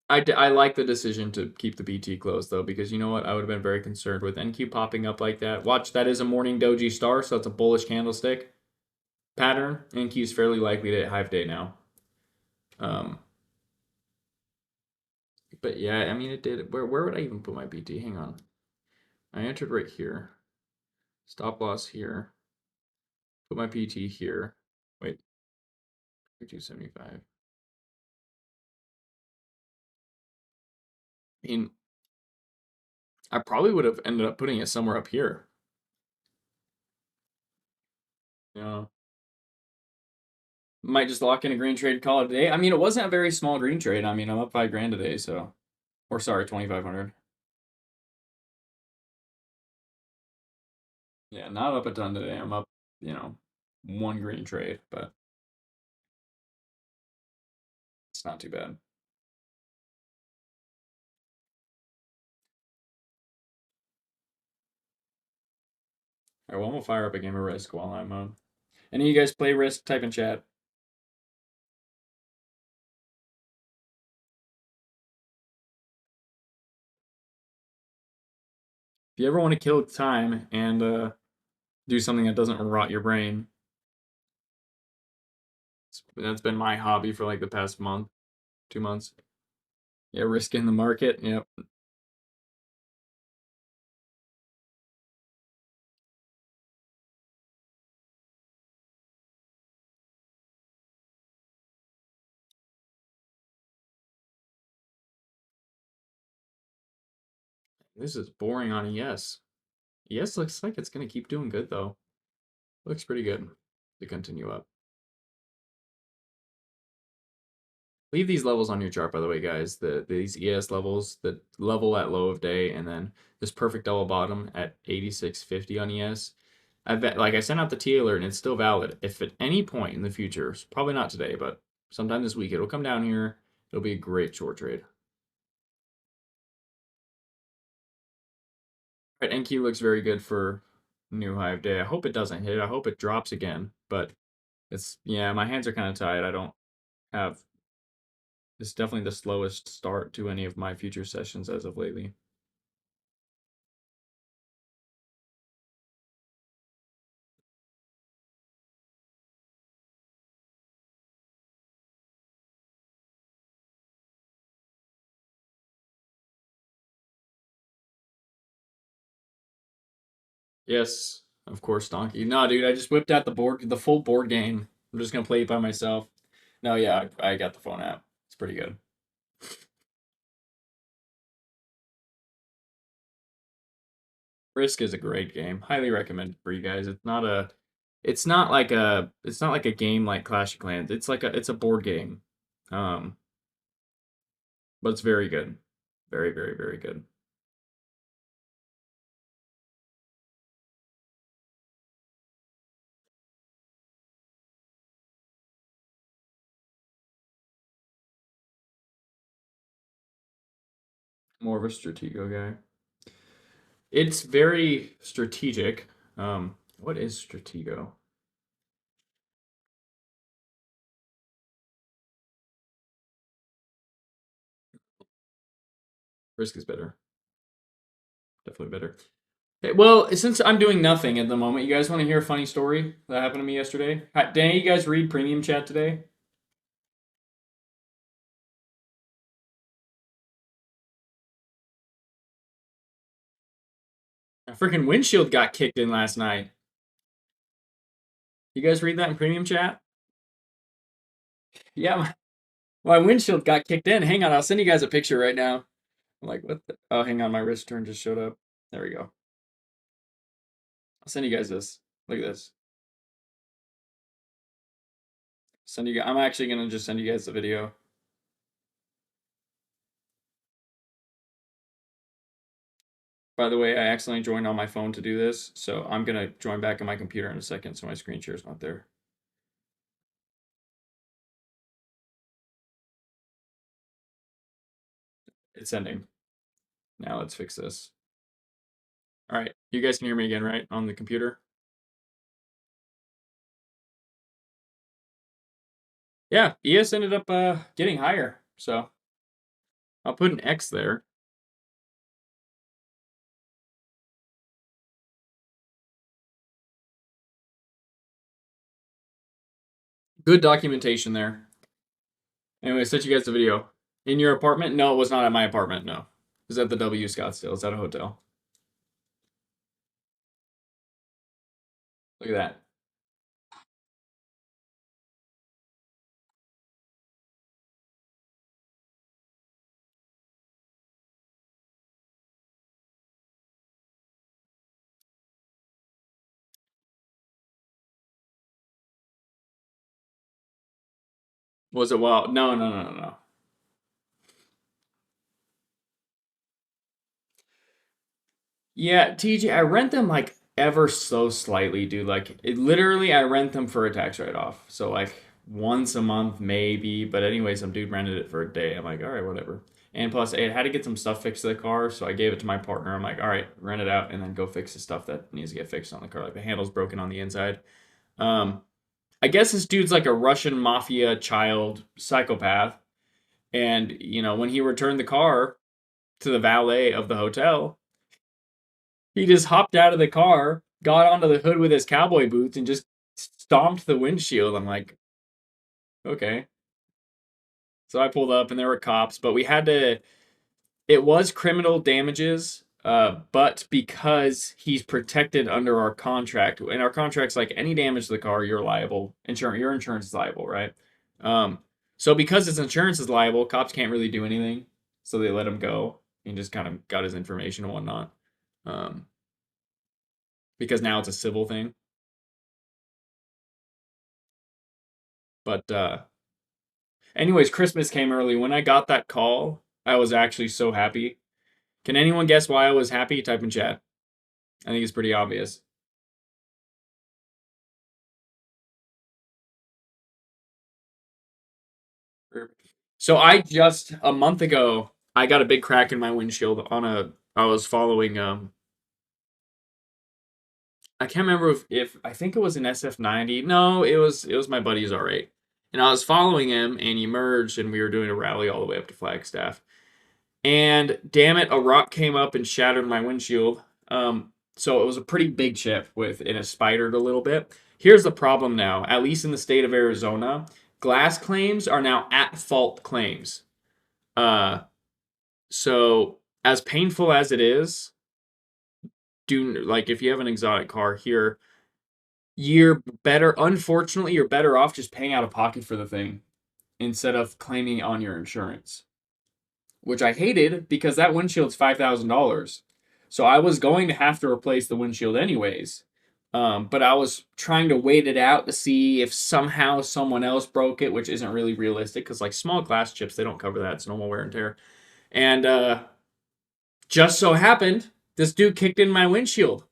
I like the decision to keep the BT closed though, because you know what? I would have been very concerned with NQ popping up like that. Watch, that is a morning doji star, so it's a bullish candlestick pattern. NQ is fairly likely to hit Hive Day now. Um, but yeah, I mean, it did. Where would I even put my BT? Hang on. I entered right here. Stop loss here. Put my PT here. Wait, 275. I mean, I probably would have ended up putting it somewhere up here. You know, might just lock in a green trade, call it a day. I mean, it wasn't a very small green trade. I mean, I'm up $5,000 today, so, or sorry, 2,500. Yeah, not up a ton today. I'm up, one green trade, but it's not too bad. All right, well, I'm gonna fire up a game of Risk while I'm. Any of you guys play Risk? Type in chat. If you ever want to kill time and do something that doesn't rot your brain, that's been my hobby for like the past month, 2 months. Yeah, Risk in the market. Yep. This is boring on ES. ES looks like it's gonna keep doing good though. Looks pretty good to continue up. Leave these levels on your chart, by the way, guys. These ES levels, the level at low of day, and then this perfect double bottom at 86.50 on ES. I bet, like I sent out the TA alert, and it's still valid. If at any point in the future, probably not today, but sometime this week, it'll come down here. It'll be a great short trade. All right, NQ looks very good for new Hive Day. I hope it doesn't hit. I hope it drops again, but yeah, my hands are kind of tied. I don't have. It's definitely the slowest start to any of my future sessions as of lately. Yes, of course, Donkey. No, dude, I just whipped out the full board game. I'm just gonna play it by myself. No, yeah, I got the phone app. It's pretty good. Risk is a great game. Highly recommended for you guys. It's not like a game like Clash of Clans. It's a board game. Um, but it's very good. Very, very, very good. More of a Stratego guy. It's very strategic. What is Stratego? Risk is better. Definitely better. Okay, well, since I'm doing nothing at the moment, you guys want to hear a funny story that happened to me yesterday? Did any of you guys read Premium Chat today? A freaking windshield got kicked in last night. You guys read that in Premium Chat? Yeah, my windshield got kicked in. Hang on, I'll send you guys a picture right now. I'm like, what the? Oh, hang on, my wrist turn just showed up. There we go. I'll send you guys this. Look at this. I'm actually gonna just send you guys the video. By the way, I accidentally joined on my phone to do this, so I'm gonna join back on my computer in a second, so my screen share is not there. It's ending. Now let's fix this. All right, you guys can hear me again, right, on the computer? Yeah, ES ended up getting higher, so I'll put an X there. Good documentation there. Anyway, I sent you guys the video. In your apartment? No, it was not at my apartment, no. It was at the W Scottsdale. It's at a hotel. Look at that. Was it wild? No, no, no, no, no. Yeah, TJ, I rent them like ever so slightly, dude. Like literally, I rent them for a tax write-off. So like once a month, maybe. But anyway, some dude rented it for a day. I'm like, all right, whatever. And plus, it had to get some stuff fixed to the car, so I gave it to my partner. I'm like, all right, rent it out, and then go fix the stuff that needs to get fixed on the car. Like the handle's broken on the inside. Um, I guess this dude's like a Russian mafia child psychopath. And when he returned the car to the valet of the hotel, he just hopped out of the car, got onto the hood with his cowboy boots, and just stomped the windshield. I'm like, okay. So I pulled up and there were cops, but we had to. It was criminal damages, but because he's protected under our contract, and our contract's like any damage to the car, you're liable. Your insurance is liable, right? Um, so because his insurance is liable, cops can't really do anything, so they let him go and just kind of got his information and whatnot. Um, because now it's a civil thing. But anyways, Christmas came early. When I got that call, I was actually so happy. Can anyone guess why I was happy? Type in chat. I think it's pretty obvious. So I just a month ago, I got a big crack in my windshield on a. I was following. I can't remember if I think it was an SF90. No, it was my buddy's R8, and I was following him, and he merged, and we were doing a rally all the way up to Flagstaff. And damn it, a rock came up and shattered my windshield. So it was a pretty big chip and it spidered a little bit. Here's the problem now, at least in the state of Arizona, glass claims are now at fault claims. So as painful as it is, if you have an exotic car here, unfortunately, you're better off just paying out of pocket for the thing instead of claiming on your insurance, which I hated because that windshield's $5,000. So I was going to have to replace the windshield anyways. But I was trying to wait it out to see if somehow someone else broke it, which isn't really realistic because like small glass chips, they don't cover that. It's normal wear and tear. And just so happened, this dude kicked in my windshield.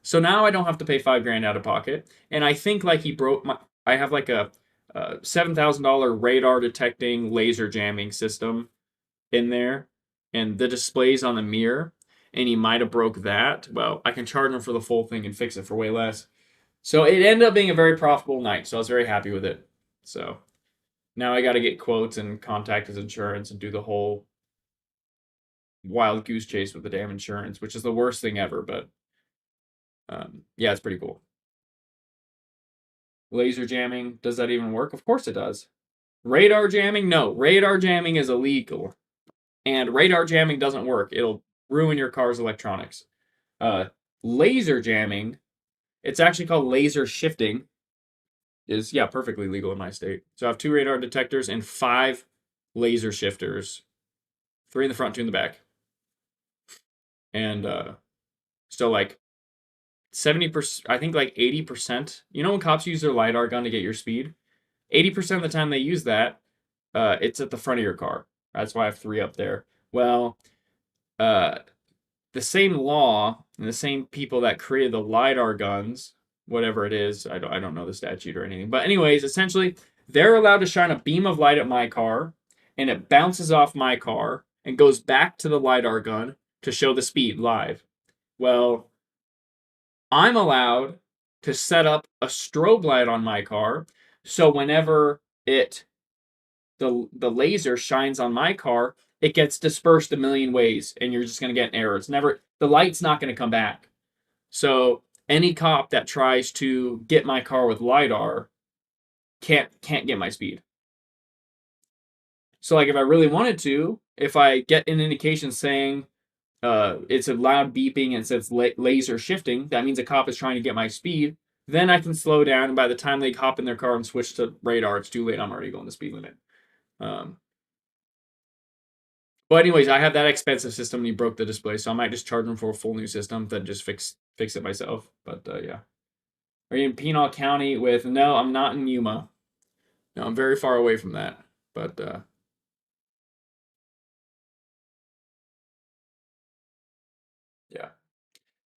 So now I don't have to pay $5,000 out of pocket. And I think like he broke I have like a $7,000 radar detecting laser jamming system in there, and the display's on the mirror, and he might have broke that. Well, I can charge him for the full thing and fix it for way less. So it ended up being a very profitable night. So I was very happy with it. So now I got to get quotes and contact his insurance and do the whole wild goose chase with the damn insurance, which is the worst thing ever. But yeah, it's pretty cool. Laser jamming, does that even work? Of course it does. Radar jamming? No, radar jamming is illegal. And radar jamming doesn't work. It'll ruin your car's electronics. Laser jamming, it's actually called laser shifting, is perfectly legal in my state. So I have 2 radar detectors and 5 laser shifters, 3 in the front, 2 in the back. And so like 70%, I think like 80%. You know when cops use their LiDAR gun to get your speed? 80% of the time they use that, it's at the front of your car. That's why I have 3 up there. Well, the same law and the same people that created the LiDAR guns, whatever it is, I don't know the statute or anything. But anyways, essentially, they're allowed to shine a beam of light at my car, and it bounces off my car and goes back to the LiDAR gun to show the speed live. Well, I'm allowed to set up a strobe light on my car, so whenever the laser shines on my car, it gets dispersed a million ways, and you're just gonna get an error. It's never the light's not gonna come back. So any cop that tries to get my car with lidar can't get my speed. So like if I really wanted to, if I get an indication saying it's a loud beeping and it says laser shifting, that means a cop is trying to get my speed. Then I can slow down, and by the time they hop in their car and switch to radar, it's too late. I'm already going the speed limit. Um, but anyways, I have that expensive system, and he broke the display, so I might just charge him for a full new system, then just fix it myself. But yeah, are you in Pinal County with? No, I'm not in Yuma. No, I'm very far away from that. But yeah.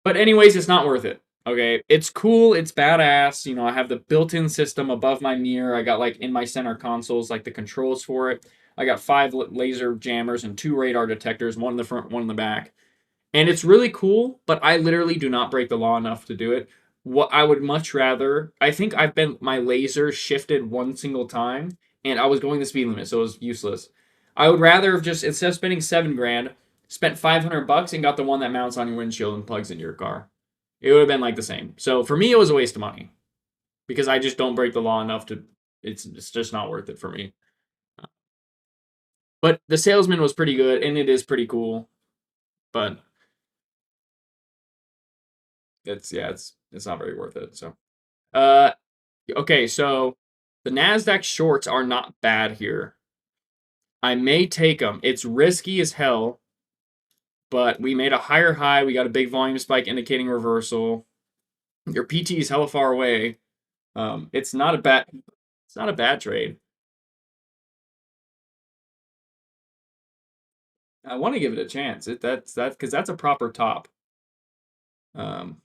But anyways, it's not worth it. Okay, it's cool, it's badass. You know, I have the built-in system above my mirror. I got like in my center consoles, like the controls for it. I got 5 laser jammers and 2 radar detectors, one in the front, one in the back. And it's really cool, but I literally do not break the law enough to do it. What I would much rather, I think I've been my laser shifted one single time, and I was going the speed limit, so it was useless. I would rather have just instead of spending 7 grand, spent $500 and got the one that mounts on your windshield and plugs into your car. It would have been like the same. So for me, it was a waste of money because I just don't break the law enough to. It's just not worth it for me. But the salesman was pretty good, and it is pretty cool. But it's not very worth it. So uh okay, so the Nasdaq shorts are not bad here. I may take them. It's risky as hell, but we made a higher high. We got a big volume spike indicating reversal. Your PT is hella far away. It's not a bad trade. I want to give it a chance. That's because that's a proper top. Um,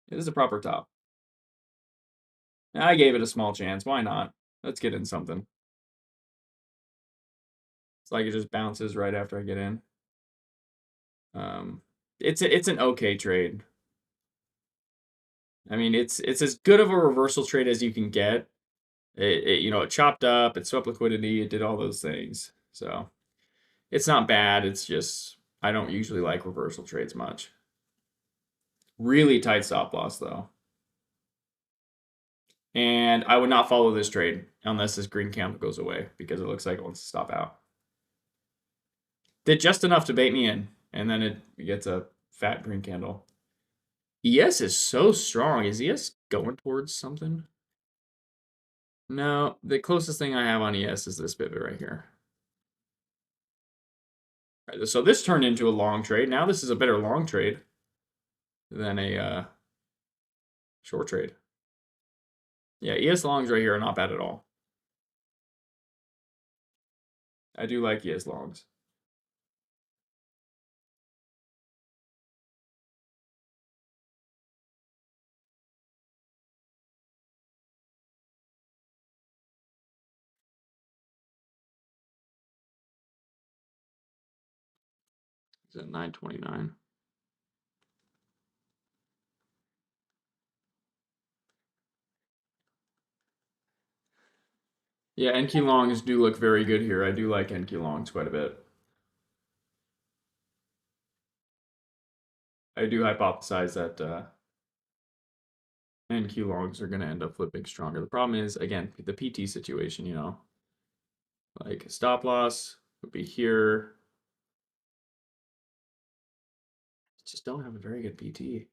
it is a proper top. I gave it a small chance. Why not? Let's get in something. It's like it just bounces right after I get in. Um, it's an okay trade. I mean, it's as good of a reversal trade as you can get. It chopped up, it swept liquidity, it did all those things. So it's not bad. It's just I don't usually like reversal trades much. Really tight stop loss though. And I would not follow this trade unless this green candle goes away because it looks like it wants to stop out. Did just enough to bait me in, and then it gets a fat green candle. ES is so strong. Is ES going towards something? No, the closest thing I have on ES is this pivot right here. Right, so this turned into a long trade. Now this is a better long trade than a short trade. Yeah, ES longs right here are not bad at all. I do like ES longs. It's at 929. Yeah, NQ longs do look very good here. I do like NQ longs quite a bit. I do hypothesize that NQ longs are going to end up flipping stronger. The problem is, again, the PT situation, like stop loss would be here. Just don't have a very good PT.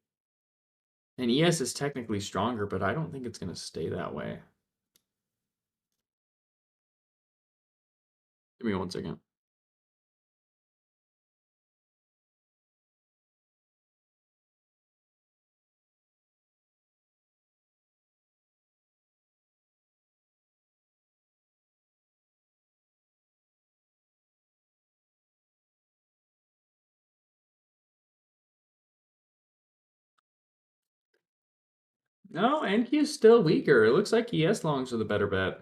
And ES is technically stronger, but I don't think it's going to stay that way. Give me 1 second. No, NQ is still weaker. It looks like ES longs are the better bet.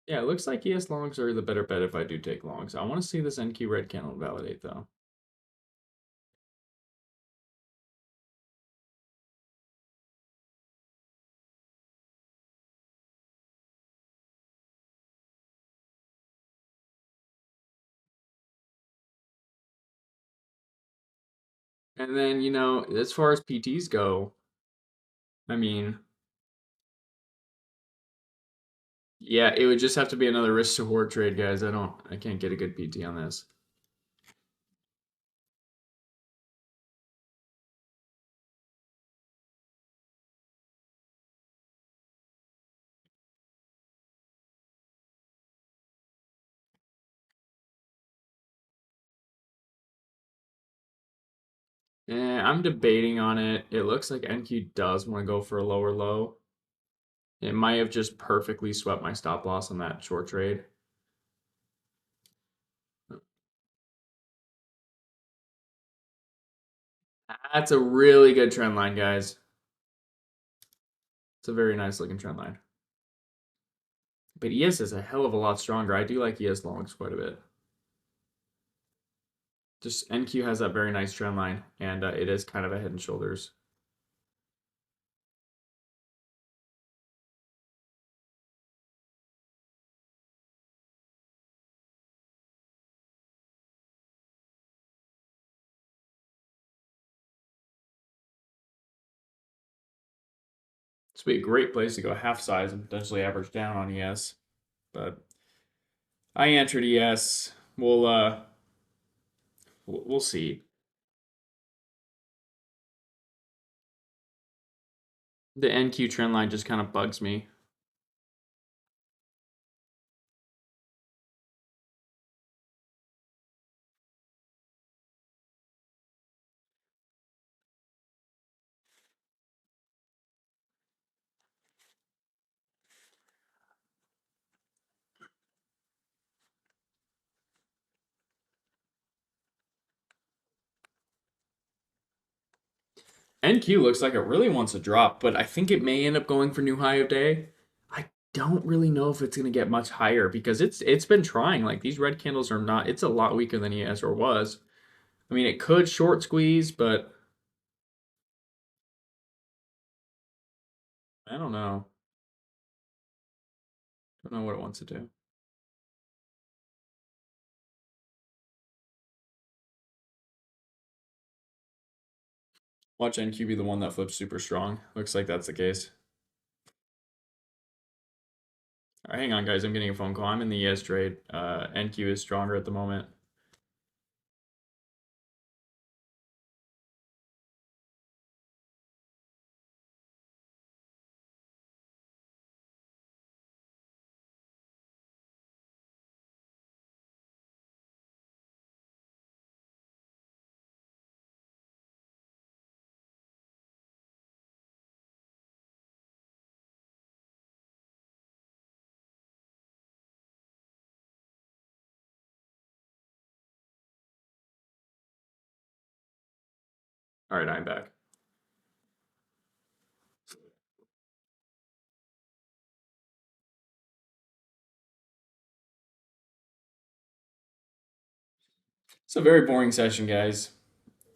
Yeah, it looks like ES longs are the better bet if I do take longs. I want to see this NQ red candle validate though. And then, you know, as far as PTs go, I mean, yeah, it would just have to be another risk to reward trade, guys. I can't get a good PT on this. I'm debating on it. It looks like NQ does want to go for a lower low. It might have just perfectly swept my stop loss on that short trade. That's a really good trend line, guys. It's a very nice looking trend line. But ES is a hell of a lot stronger. I do like ES longs quite a bit. Just NQ has that very nice trend line, and it is kind of a head and shoulders. This would be a great place to go half size and potentially average down on ES. But I entered ES. We'll see. The NQ trend line just kind of bugs me. NQ looks like it really wants to drop, but I think it may end up going for new high of day. I don't really know if it's going to get much higher because it's been trying. Like these red candles are not. It's a lot weaker than ES or was. I mean, it could short squeeze, but I don't know. Don't know what it wants to do. Watch NQ be the one that flips super strong. Looks like that's the case. All right, hang on, guys. I'm getting a phone call. I'm in the ES trade. NQ is stronger at the moment. All right, I'm back. It's a very boring session, guys.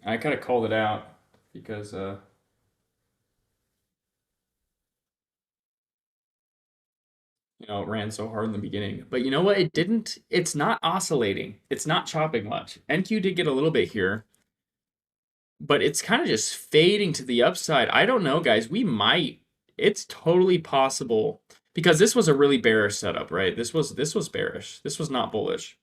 I kind of called it out because you know, it ran so hard in the beginning. But you know what? It didn't. It's not oscillating. It's not chopping much. NQ did get a little bit here, but it's kind of just fading to the upside. I don't know, guys. We might. It's totally possible because this was a really bearish setup, right? This was bearish. This was not bullish.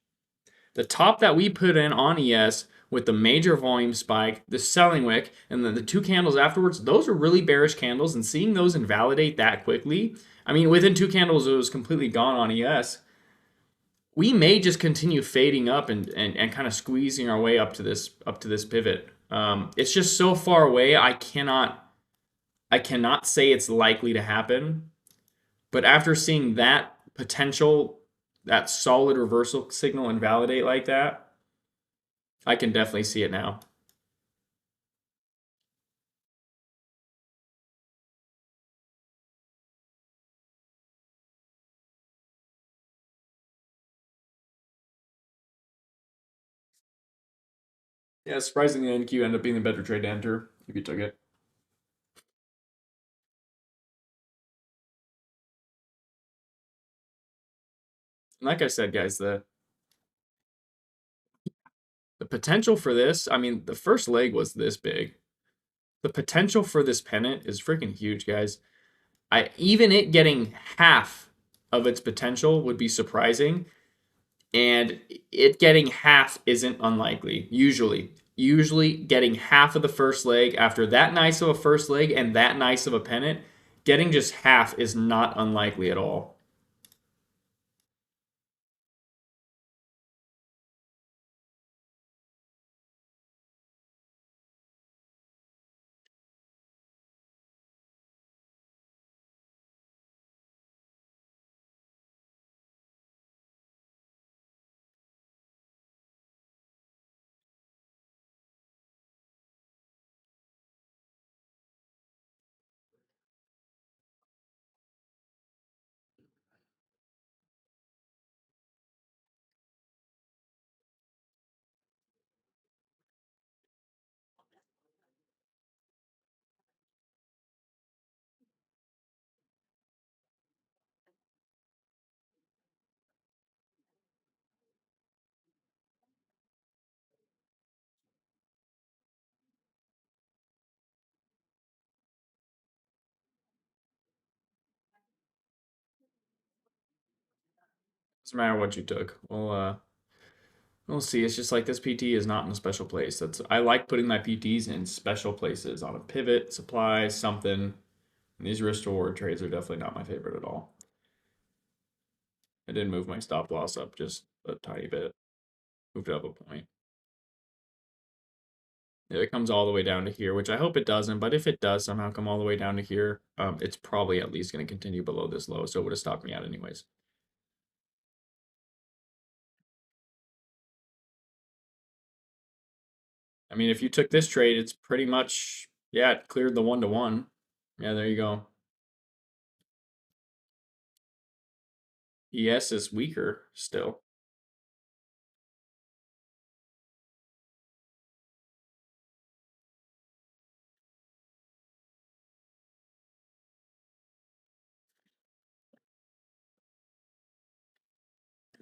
The top that we put in on ES with the major volume spike, the selling wick, and then the two candles afterwards, those are really bearish candles. And seeing those invalidate that quickly, I mean, within two candles, it was completely gone on ES. We may just continue fading up and kind of squeezing our way up to this pivot. It's just so far away. I cannot say it's likely to happen. But after seeing that potential, that solid reversal signal invalidate like that, I can definitely see it now. Yeah, surprisingly, NQ ended up being the better trade to enter if you took it. And like I said, guys, the potential for this, I mean, the first leg was this big. The potential for this pennant is freaking huge, guys. Even it getting half of its potential would be surprising, and it getting half isn't unlikely. Usually getting half of the first leg after that nice of a first leg and that nice of a pennant, getting just half is not unlikely at all. Doesn't matter what you took. We'll see. It's just like this PT is not in a special place. I like putting my PTs in special places on a pivot, supply, something. And these risk to reward trades are definitely not my favorite at all. I did move my stop loss up just a tiny bit. Moved it up a point. If it comes all the way down to here, which I hope it doesn't, but if it does somehow come all the way down to here, it's probably at least going to continue below this low, so it would have stopped me out anyways. I mean, if you took this trade, it's pretty much, yeah, it cleared the 1-to-1. Yeah, there you go. ES is weaker still.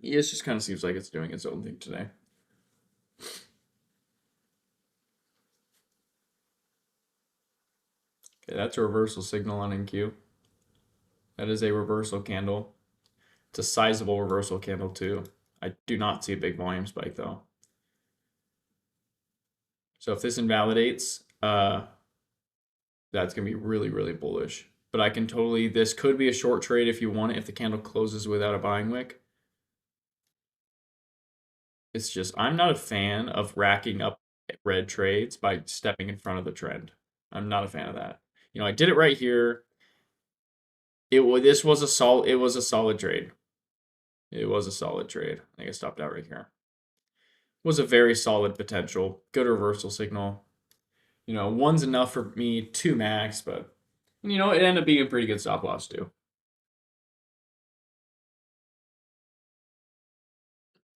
ES just kind of seems like it's doing its own thing today. Okay, that's a reversal signal on NQ. That is a reversal candle. It's a sizable reversal candle too. I do not see a big volume spike though. So if this invalidates, that's gonna be really, really bullish. But I can totally, this could be a short trade if you want it, if the candle closes without a buying wick. It's just, I'm not a fan of racking up red trades by stepping in front of the trend. I'm not a fan of that. You know, I did it right here. This was it was a solid trade. It was a solid trade. I think I stopped out right here. It was a very solid potential. Good reversal signal. You know, one's enough for me, two max, but you know, it ended up being a pretty good stop loss too.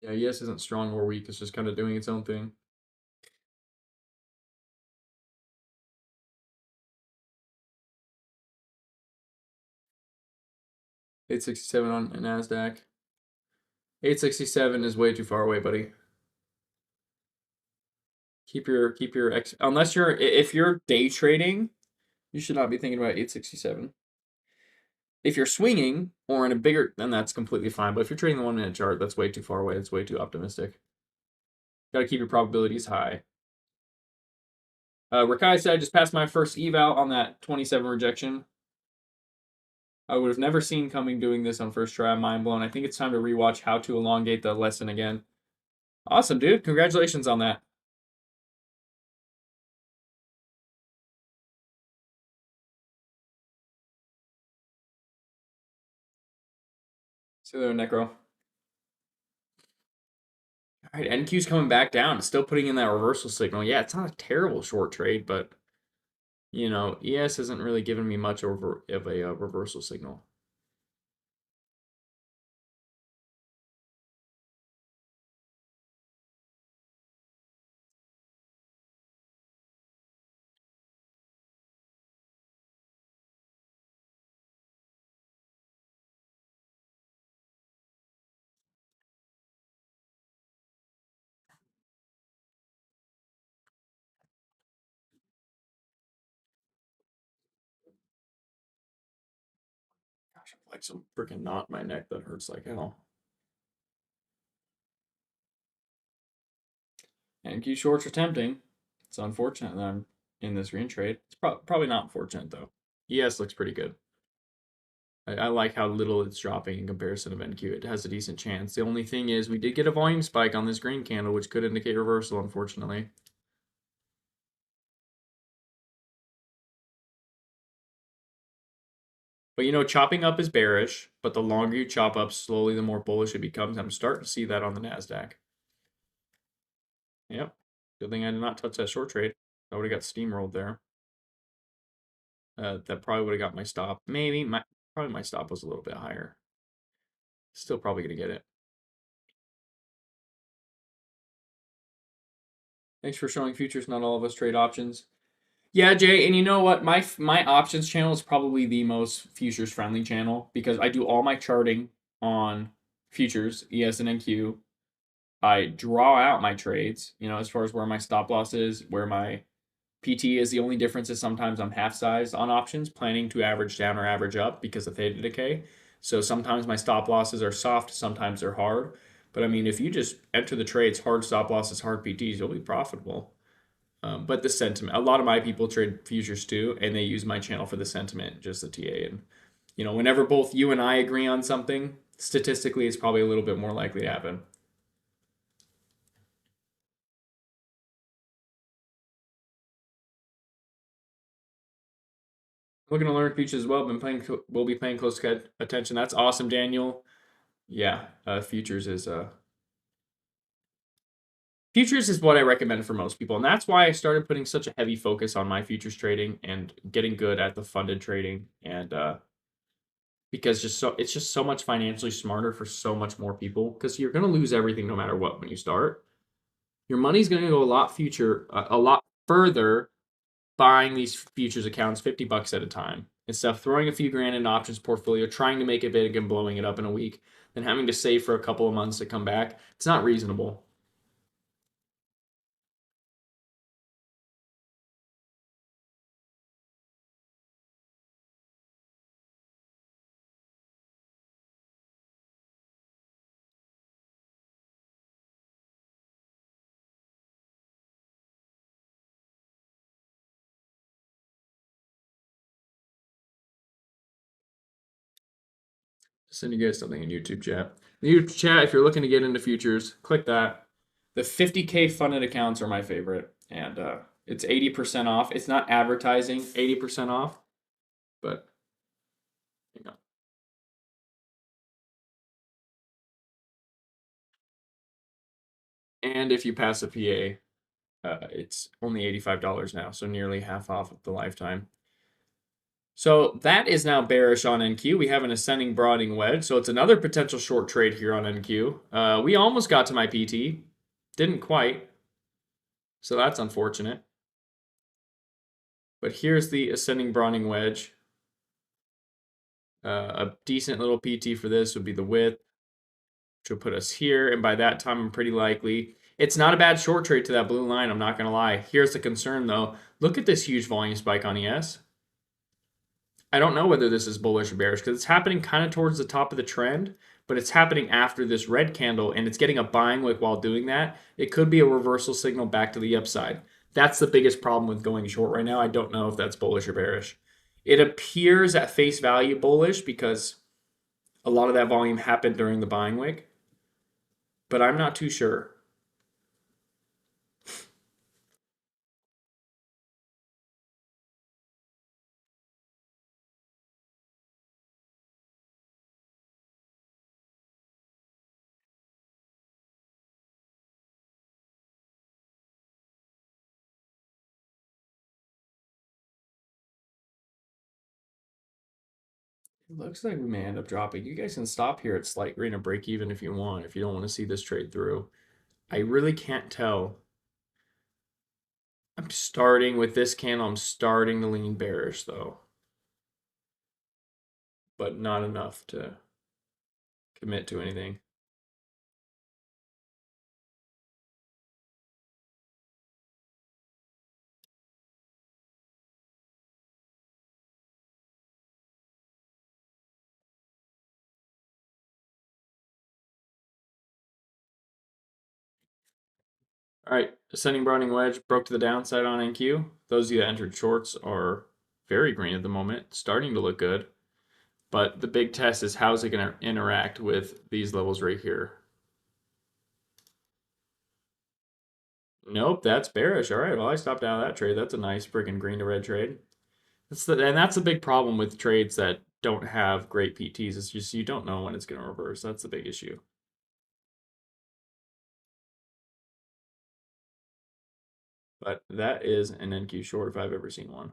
Yeah, ES isn't strong or weak. It's just kind of doing its own thing. $867 on NASDAQ. 867 is way too far away, buddy. Keep your unless if you're day trading, you should not be thinking about 867. If you're swinging or in a bigger, then that's completely fine. But if you're trading the 1 minute chart, that's way too far away. It's way too optimistic. Got to keep your probabilities high. Rakai said I just passed my first eval on that 27 rejection. I would have never seen coming doing this on first try. I'm mind blown. I think it's time to rewatch How to Elongate the Lesson again. Awesome, dude. Congratulations on that. See you there, Necro. All right, NQ's coming back down. It's still putting in that reversal signal. Yeah, it's not a terrible short trade, but you know, ES isn't really giving me much of a reversal signal. Like some freaking knot in my neck that hurts like hell. NQ shorts are tempting. It's unfortunate that I'm in this green trade. It's probably not unfortunate though. ES looks pretty good. I like how little it's dropping in comparison of NQ. It has a decent chance. The only thing is we did get a volume spike on this green candle, which could indicate reversal, unfortunately. But you know, chopping up is bearish, but the longer you chop up slowly, the more bullish it becomes. I'm starting to see that on the NASDAQ. Yep. Good thing I did not touch that short trade. I would have got steamrolled there. That probably would have got my stop. Maybe probably my stop was a little bit higher. Still probably gonna get it. Thanks for showing futures. Not all of us trade options. Yeah, Jay, and you know what? My options channel is probably the most futures friendly channel because I do all my charting on futures, ES and NQ. I draw out my trades, you know, as far as where my stop loss is, where my PT is. The only difference is sometimes I'm half sized on options, planning to average down or average up because of theta decay. So sometimes my stop losses are soft, sometimes they're hard. But I mean, if you just enter the trades, hard stop losses, hard PTs, you'll be profitable. But the sentiment, a lot of my people trade futures too, and they use my channel for the sentiment, just the TA. And, you know, whenever both you and I agree on something, statistically, it's probably a little bit more likely to happen. Looking to learn futures as well. We'll be paying close attention. That's awesome, Daniel. Yeah, futures is what I recommend for most people, and that's why I started putting such a heavy focus on my futures trading and getting good at the funded trading, and because it's just so much financially smarter for so much more people. Because you're gonna lose everything no matter what when you start. Your money's gonna go a lot further buying these futures accounts $50 at a time instead of throwing a few grand in an options portfolio, trying to make it big and blowing it up in a week, then having to save for a couple of months to come back. It's not reasonable. Send you guys something in YouTube chat. The YouTube chat, if you're looking to get into futures, click that. The 50K funded accounts are my favorite, and it's 80% off. It's not advertising, 80% off, but you know. And if you pass a PA, it's only $85 now, so nearly half off of the lifetime. So that is now bearish on NQ. We have an ascending broadening wedge, so it's another potential short trade here on NQ. We almost got to my PT, didn't quite, so that's unfortunate. But here's the ascending broadening wedge. A decent little PT for this would be the width, which will put us here, and by that time I'm pretty likely. It's not a bad short trade to that blue line, I'm not going to lie. Here's the concern though. Look at this huge volume spike on ES. I don't know whether this is bullish or bearish because it's happening kind of towards the top of the trend, but it's happening after this red candle and it's getting a buying wick while doing that. It could be a reversal signal back to the upside. That's the biggest problem with going short right now. I don't know if that's bullish or bearish. It appears at face value bullish because a lot of that volume happened during the buying wick, but I'm not too sure. It looks like we may end up dropping. You guys can stop here at slight green or break even if you want, if you don't want to see this trade through. I really can't tell. I'm starting with this candle. I'm starting to lean bearish though, but not enough to commit to anything. All right, ascending broadening wedge broke to the downside on NQ. Those of you that entered shorts are very green at the moment, starting to look good. But the big test is how's it going to interact with these levels right here. Nope, that's bearish. All right, well, I stopped out of that trade. That's a nice freaking green to red trade. And that's the big problem with trades that don't have great PTs. It's just you don't know when it's going to reverse. That's the big issue. But that is an NQ short if I've ever seen one.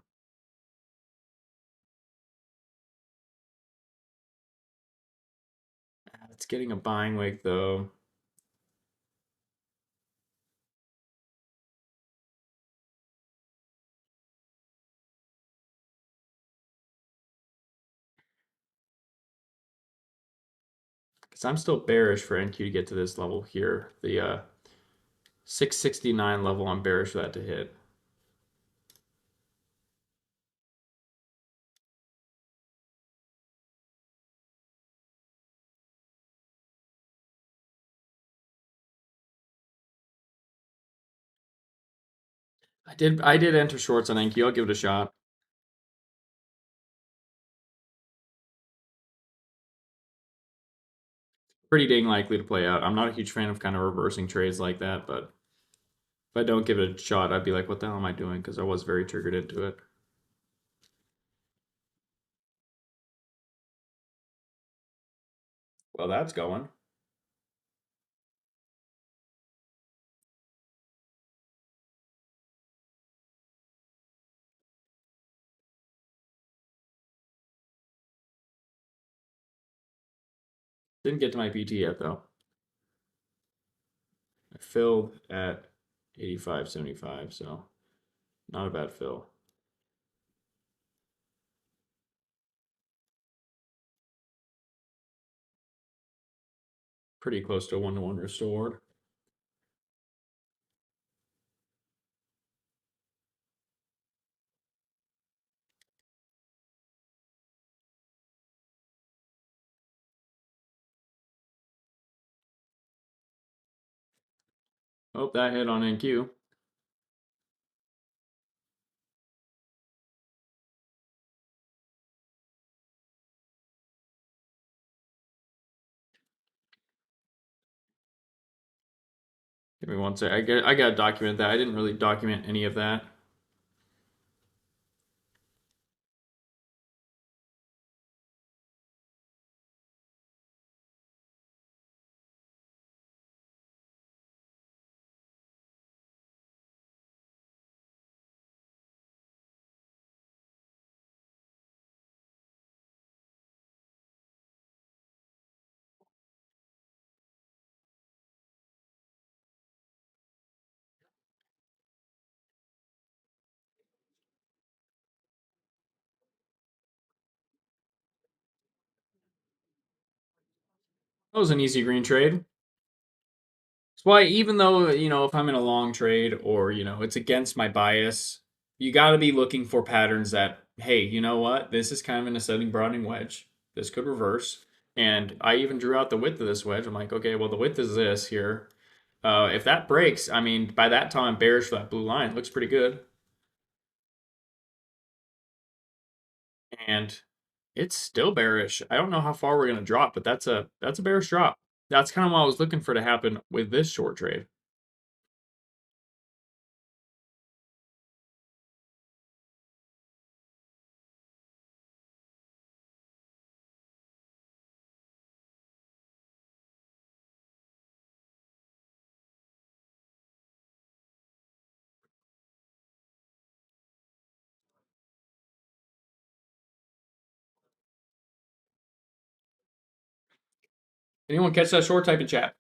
It's getting a buying wake though. Because I'm still bearish for NQ to get to this level here. The 669 level, I'm bearish for that to hit. I did enter shorts on NQ. I'll give it a shot. Pretty dang likely to play out. I'm not a huge fan of kind of reversing trades like that, but if I don't give it a shot, I'd be like, what the hell am I doing? Because I was very triggered into it. Well, that's going. Didn't get to my PT yet, though. I filled at 85.75, so not a bad fill. Pretty close to a 1-to-1 restored. Oh, that hit on NQ. Give me one sec. I gotta document that. I didn't really document any of that. That was an easy green trade. That's why even though, if I'm in a long trade or, it's against my bias, you got to be looking for patterns that, hey, you know what? This is kind of an ascending broadening wedge. This could reverse. And I even drew out the width of this wedge. I'm like, okay, well, the width is this here. If that breaks, I mean, by that time, I'm bearish for that blue line. It looks pretty good. And it's still bearish. I don't know how far we're going to drop, but that's a bearish drop. That's kind of what I was looking for to happen with this short trade. Anyone catch that short type in chat?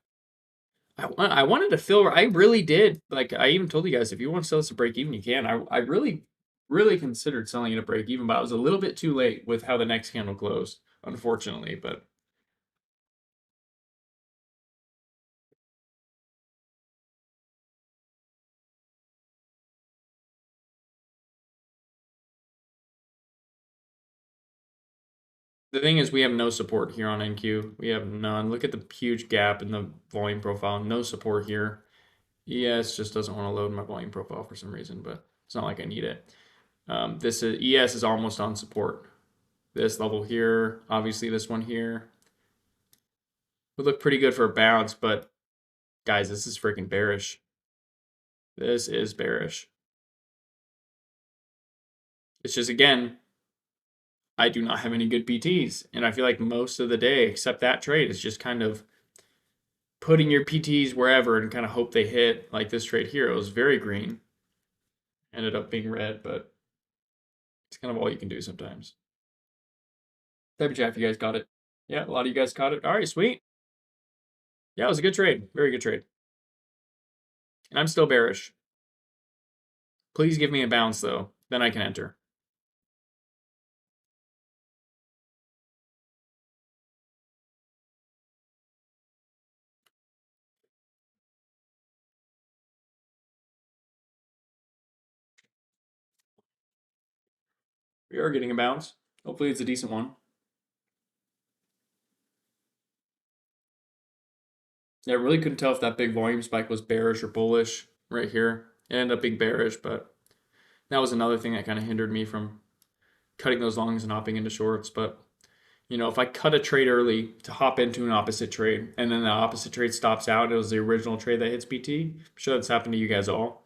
I wanted to fill. I really did. Like I even told you guys, if you want to sell this at break even, you can. I really, really considered selling it at break even, but I was a little bit too late with how the next candle closed, unfortunately. But the thing is, we have no support here on NQ. We have none. Look at the huge gap in the volume profile. No support here. ES just doesn't want to load my volume profile for some reason, but it's not like I need it. This is ES is almost on support. This level here, obviously this one here, would look pretty good for a bounce, but guys, this is freaking bearish. This is bearish. It's just, again, I do not have any good PTs, and I feel like most of the day, except that trade, is just kind of putting your PTs wherever and kind of hope they hit. Like this trade here, it was very green, ended up being red, but it's kind of all you can do sometimes. Type of chat if you guys got it. Yeah, a lot of you guys caught it. All right, sweet. Yeah, it was a good trade. Very good trade. And I'm still bearish. Please give me a bounce, though. Then I can enter. We are getting a bounce. Hopefully it's a decent one. Yeah, I really couldn't tell if that big volume spike was bearish or bullish right here. It ended up being bearish, but that was another thing that kind of hindered me from cutting those longs and hopping into shorts. But, you know, if I cut a trade early to hop into an opposite trade and then the opposite trade stops out, it was the original trade that hits PT. I'm sure that's happened to you guys all.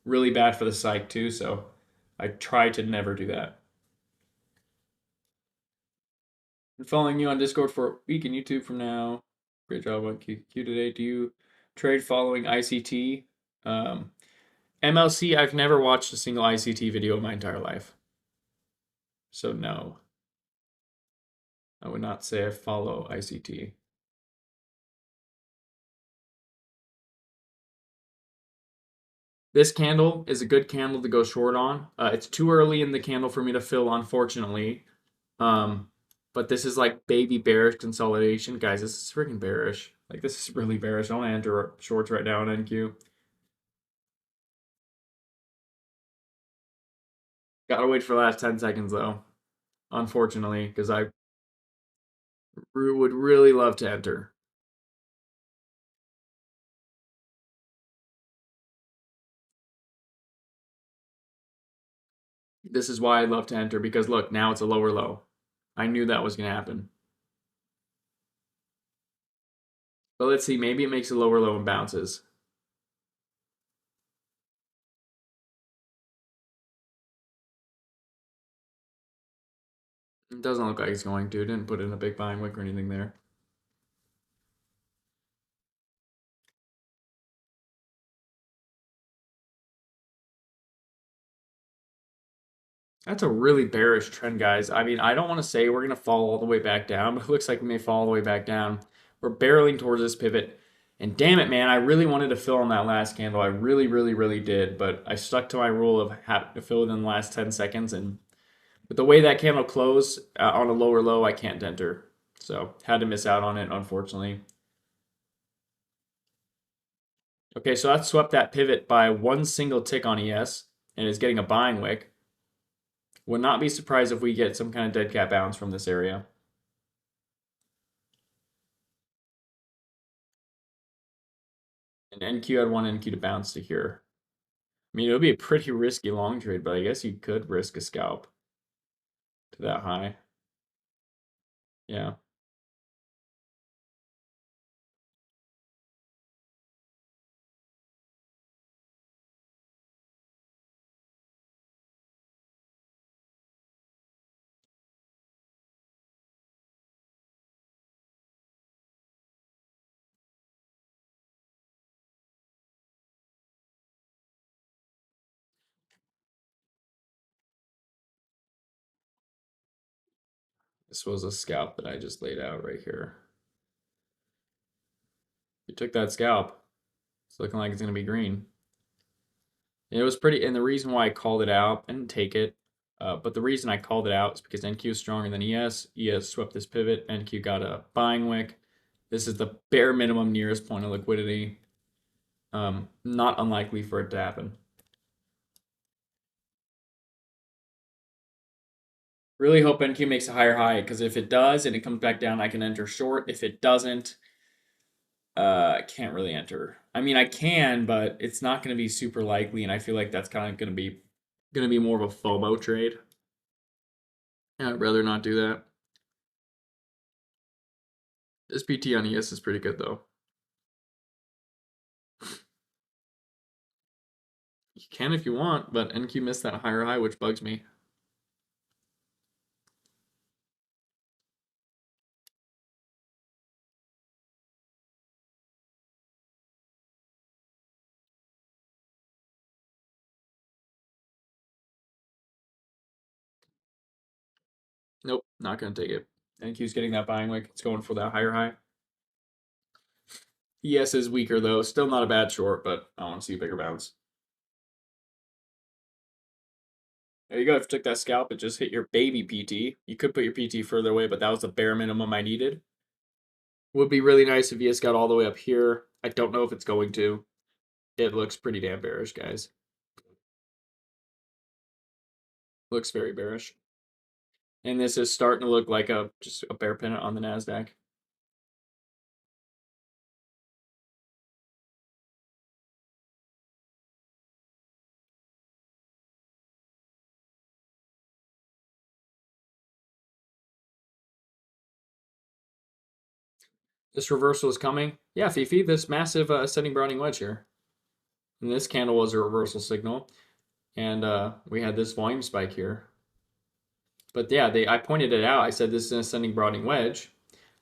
Really bad for the psych too, so I try to never do that. Been following you on Discord for a week and YouTube from now. Great job on QQ today. Do you trade following ICT? MLC, I've never watched a single ICT video in my entire life. So no. I would not say I follow ICT. This candle is a good candle to go short on. It's too early in the candle for me to fill, unfortunately. But this is like baby bearish consolidation. Guys, this is freaking bearish. Like, this is really bearish. I want to enter shorts right now on NQ. Gotta wait for the last 10 seconds, though. Unfortunately, because I would really love to enter. This is why I'd love to enter, because look, now it's a lower low. I knew that was going to happen. But let's see, maybe it makes a lower low and bounces. It doesn't look like it's going to. Didn't put in a big buying wick or anything there. That's a really bearish trend, guys. I mean, I don't want to say we're going to fall all the way back down, but it looks like we may fall all the way back down. We're barreling towards this pivot. And damn it, man, I really wanted to fill on that last candle. I really, really, really did. But I stuck to my rule of having to fill within the last 10 seconds. And with the way that candle closed on a lower low, I can't enter. So had to miss out on it, unfortunately. Okay, so that swept that pivot by one single tick on ES and is getting a buying wick. Would not be surprised if we get some kind of dead cat bounce from this area. And NQ had one NQ to bounce to here. I mean, it would be a pretty risky long trade, but I guess you could risk a scalp to that high. Yeah. This was a scalp that I just laid out right here. You took that scalp. It's looking like it's going to be green. And it was pretty, and the reason why I called it out, I didn't take it, but the reason I called it out is because NQ is stronger than ES. ES swept this pivot. NQ got a buying wick. This is the bare minimum nearest point of liquidity. Not unlikely for it to happen. Really hope NQ makes a higher high, because if it does and it comes back down, I can enter short. If it doesn't, I can't really enter. I mean, I can, but it's not going to be super likely, and I feel like that's kind of going to be more of a FOMO trade. I'd rather not do that. This PT on ES is pretty good though. You can if you want, but NQ missed that higher high, which bugs me. Nope, not gonna take it. NQ's getting that buying wick. It's going for that higher high. ES is weaker though. Still not a bad short, but I want to see a bigger bounce. There you go. If you took that scalp, it just hit your baby PT. You could put your PT further away, but that was the bare minimum I needed. Would be really nice if ES got all the way up here. I don't know if it's going to. It looks pretty damn bearish, guys. Looks very bearish. And this is starting to look like just a bear pennant on the NASDAQ. This reversal is coming. Yeah, Fifi, this massive ascending Browning wedge here. And this candle was a reversal signal. And we had this volume spike here. But yeah, I pointed it out. I said this is an ascending broadening wedge.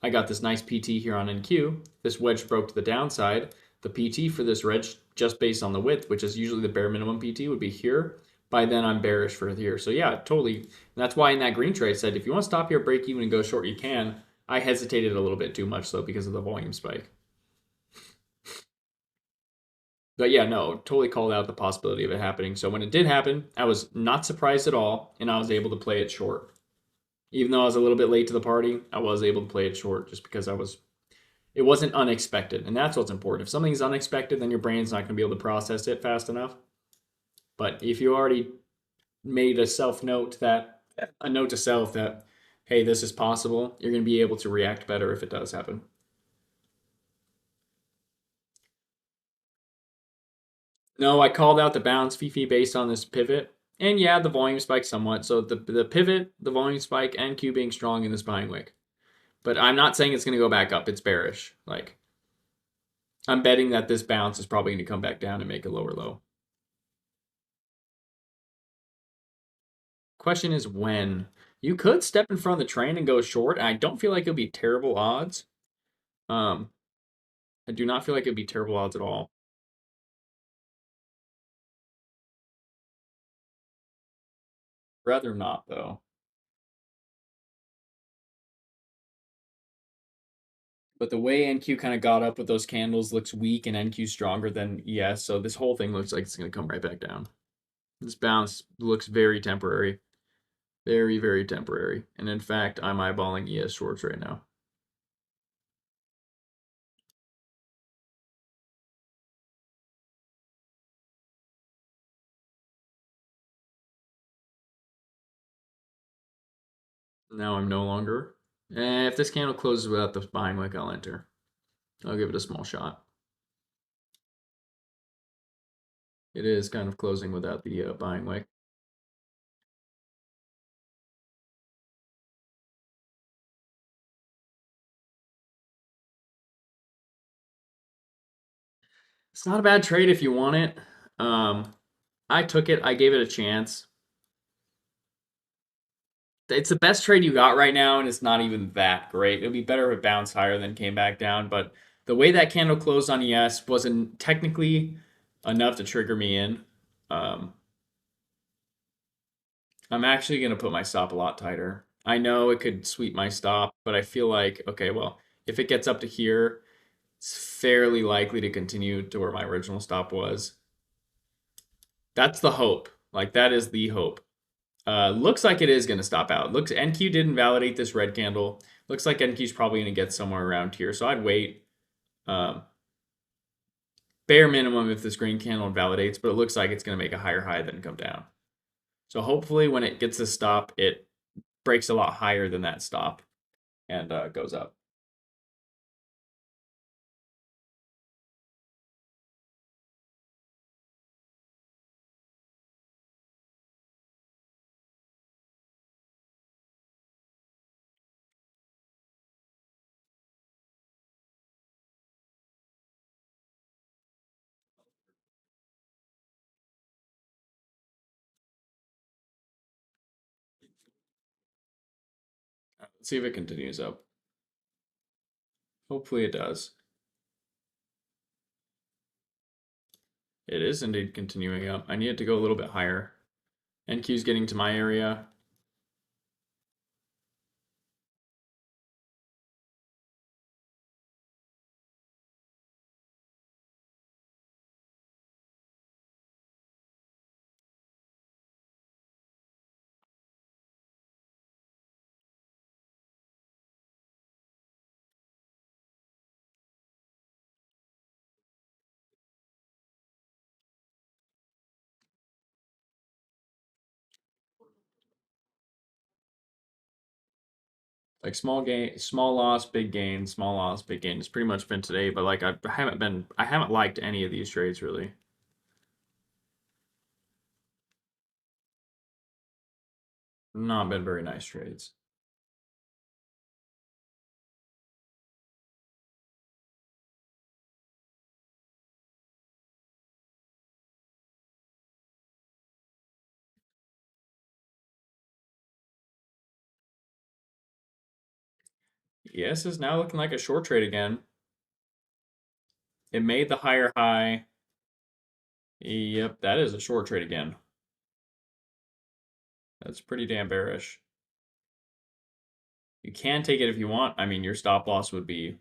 I got this nice PT here on NQ. This wedge broke to the downside. The PT for this wedge, just based on the width, which is usually the bare minimum PT, would be here. By then, I'm bearish for here. So yeah, totally. And that's why in that green trade I said, if you want to stop here, break even, and go short, you can. I hesitated a little bit too much, though, because of the volume spike. But yeah, no, totally called out the possibility of it happening. So when it did happen, I was not surprised at all, and I was able to play it short. Even though I was a little bit late to the party, I was able to play it short just because it wasn't unexpected. And that's what's important. If something's unexpected, then your brain's not going to be able to process it fast enough. But if you already made a note to self that, hey, this is possible, you're going to be able to react better if it does happen. No, I called out the bounce Fifi based on this pivot. And yeah, the volume spike somewhat. So the pivot, the volume spike, and Q being strong in this buying wick. But I'm not saying it's going to go back up. It's bearish. Like, I'm betting that this bounce is probably going to come back down and make a lower low. Question is when. You could step in front of the train and go short. And I don't feel like it'll be terrible odds. I do not feel like it'd be terrible odds at all. Rather not, though. But the way NQ kind of got up with those candles looks weak, and NQ stronger than ES. So this whole thing looks like it's going to come right back down. This bounce looks very temporary. Very, very temporary. And in fact, I'm eyeballing ES shorts right now. Now I'm no longer. If this candle closes without the buying wick, I'll enter. I'll give it a small shot. It is kind of closing without the buying wick. It's not a bad trade if you want it. I took it. I gave it a chance. It's the best trade you got right now, and it's not even that great. It'd be better if it bounced higher than came back down. But the way that candle closed on ES wasn't technically enough to trigger me in. I'm actually going to put my stop a lot tighter. I know it could sweep my stop, but I feel like, okay, well, if it gets up to here, it's fairly likely to continue to where my original stop was. That's the hope. Like, that is the hope. Looks like it is going to stop out. Looks NQ didn't validate this red candle. Looks like NQ's probably going to get somewhere around here. So I'd wait. Bare minimum if this green candle validates, but it looks like it's going to make a higher high than come down. So hopefully when it gets this stop, it breaks a lot higher than that stop and goes up. Let's see if it continues up. Hopefully it does. It is indeed continuing up. I need it to go a little bit higher. NQ's getting to my area. Like small gain, small loss, big gain, small loss, big gain. It's pretty much been today, but like I haven't liked any of these trades really. Not been very nice trades. ES is now looking like a short trade again. It made the higher high. Yep, that is a short trade again. That's pretty damn bearish. You can take it if you want. I mean, your stop loss would be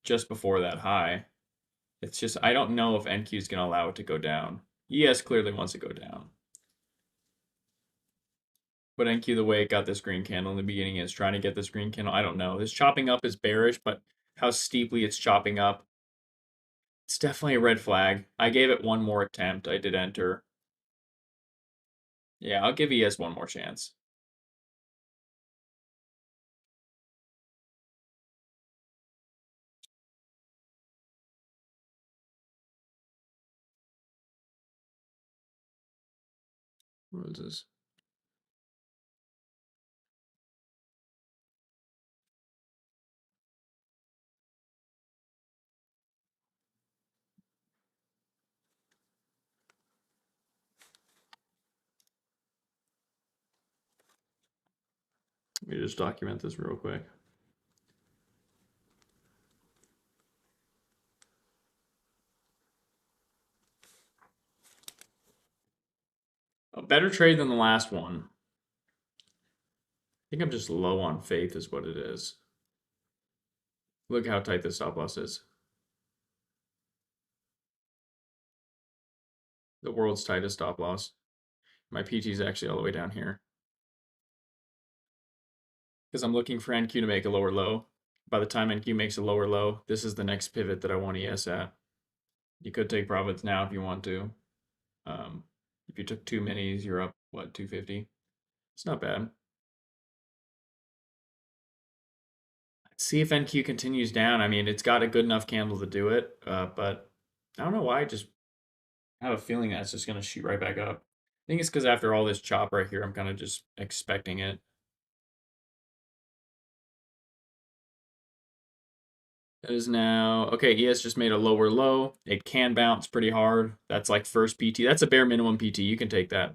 just before that high. It's just, I don't know if NQ is going to allow it to go down. ES clearly wants to go down. But NQ, the way it got this green candle in the beginning is trying to get this green candle. I don't know. This chopping up is bearish, but how steeply it's chopping up, it's definitely a red flag. I gave it one more attempt. I did enter. Yeah, I'll give ES one more chance. What is this? Let me just document this real quick. A better trade than the last one. I think I'm just low on faith is what it is. Look how tight this stop loss is. The world's tightest stop loss. My PT is actually all the way down here. Because I'm looking for NQ to make a lower low. By the time NQ makes a lower low, this is the next pivot that I want ES at. You could take profits now if you want to. If you took 2 minis, you're up, what, 250? It's not bad. Let's see if NQ continues down. I mean, it's got a good enough candle to do it, but I don't know why. I just have a feeling that it's just going to shoot right back up. I think it's because after all this chop right here, I'm kind of just expecting it. It is now, okay, ES just made a lower low. It can bounce pretty hard. That's like first PT. That's a bare minimum PT. You can take that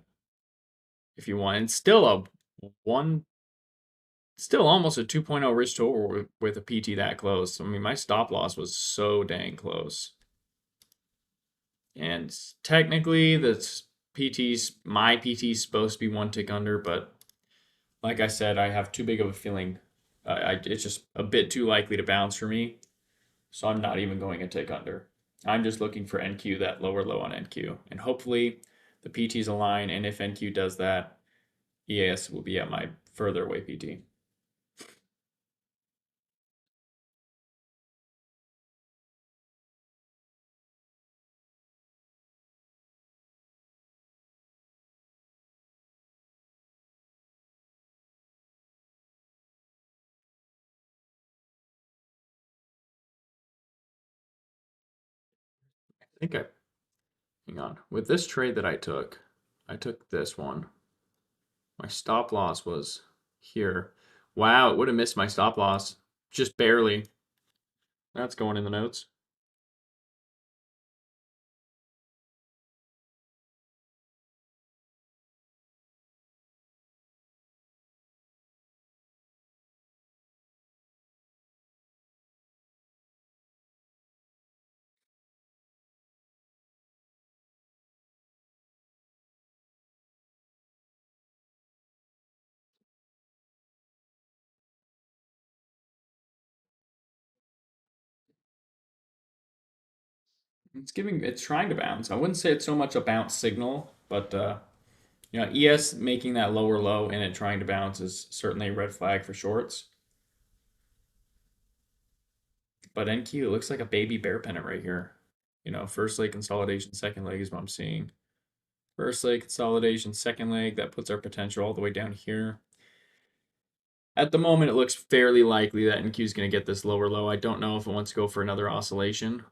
if you want. It's still a one, still almost a 2.0 risk to reward with a PT that close. I mean, my stop loss was so dang close. And technically, my PT's supposed to be one tick under, but like I said, I have too big of a feeling. It's just a bit too likely to bounce for me. So I'm not even going a tick under. I'm just looking for NQ, that lower low on NQ. And hopefully the PTs align. And if NQ does that, EAS will be at my further away PT. I think I, hang on. With this trade that I took this one. My stop loss was here. Wow, it would have missed my stop loss. Just barely. That's going in the notes. It's trying to bounce. I wouldn't say it's so much a bounce signal, but ES making that lower low and it trying to bounce is certainly a red flag for shorts. But NQ looks like a baby bear pennant right here. First leg consolidation, second leg is what I'm seeing. First leg consolidation, second leg, that puts our potential all the way down here. At the moment, it looks fairly likely that NQ is going to get this lower low. I don't know if it wants to go for another oscillation.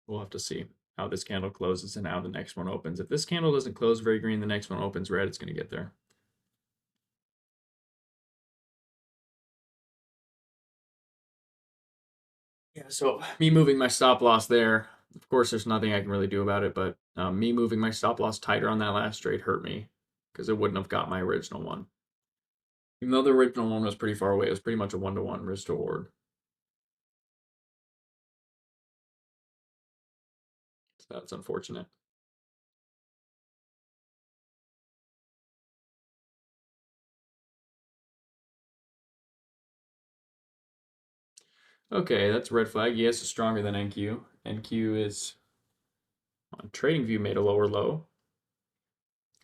We'll have to see how this candle closes and how the next one opens. If this candle doesn't close very green, the next one opens red, it's going to get there. Yeah, so me moving my stop loss there, of course, there's nothing I can really do about it, but me moving my stop loss tighter on that last trade hurt me because it wouldn't have got my original one. Even though the original one was pretty far away, it was pretty much a 1-to-1 risk to reward. So that's unfortunate. Okay, that's a red flag. ES is stronger than NQ. NQ is on TradingView made a lower low.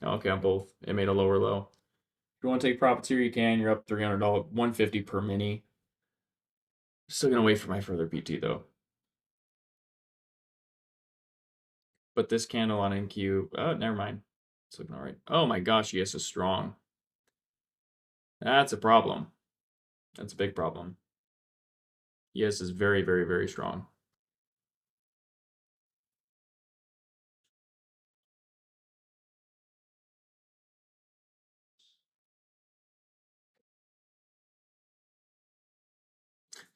Okay, on both, it made a lower low. If you want to take profits here, you can. You're up $300, $150 per mini. Still gonna wait for my further PT though. But this candle on NQ, oh, never mind. It's looking all right. Oh my gosh, ES is strong. That's a problem. That's a big problem. ES is very, very, very strong.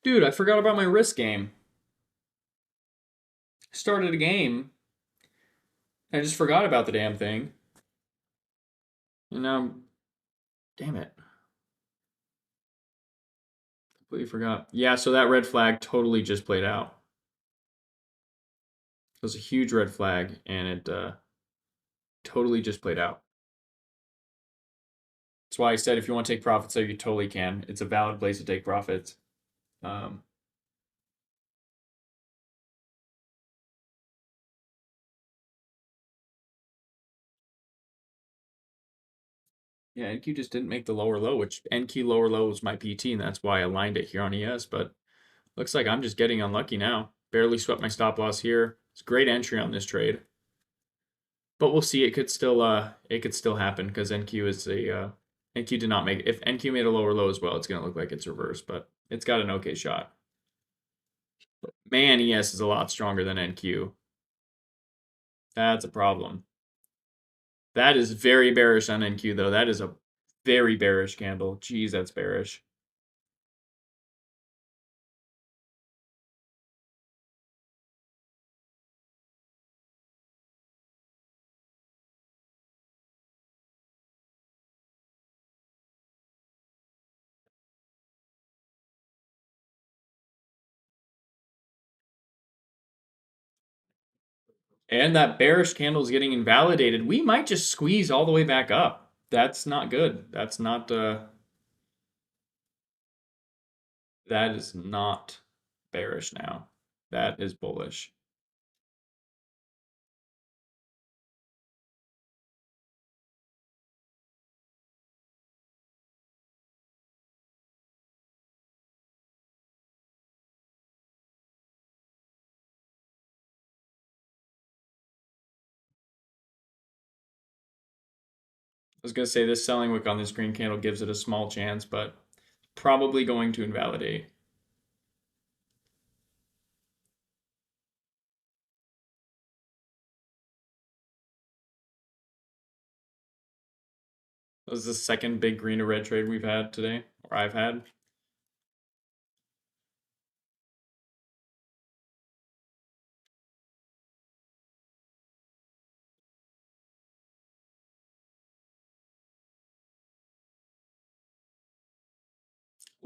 Dude, I forgot about my risk game. Started a game. I just forgot about the damn thing. And now, damn it. Completely forgot. Yeah, so that red flag totally just played out. It was a huge red flag, and it totally just played out. That's why I said if you want to take profits there, you totally can. It's a valid place to take profits. Um, yeah, NQ just didn't make the lower low, which NQ lower low was my PT, and that's why I aligned it here on ES. But looks like I'm just getting unlucky now. Barely swept my stop loss here. It's a great entry on this trade. But we'll see. It could still happen because NQ is a NQ did not make. If NQ made a lower low as well, it's gonna look like it's reversed, but it's got an okay shot. Man, ES is a lot stronger than NQ. That's a problem. That is very bearish on NQ though. That is a very bearish candle. Jeez, that's bearish. And that bearish candle is getting invalidated. We might just squeeze all the way back up. That's not good. That is not bearish now. That is bullish. I was gonna say this selling wick on this green candle gives it a small chance, but probably going to invalidate. This is the second big green to red trade we've had today, or I've had.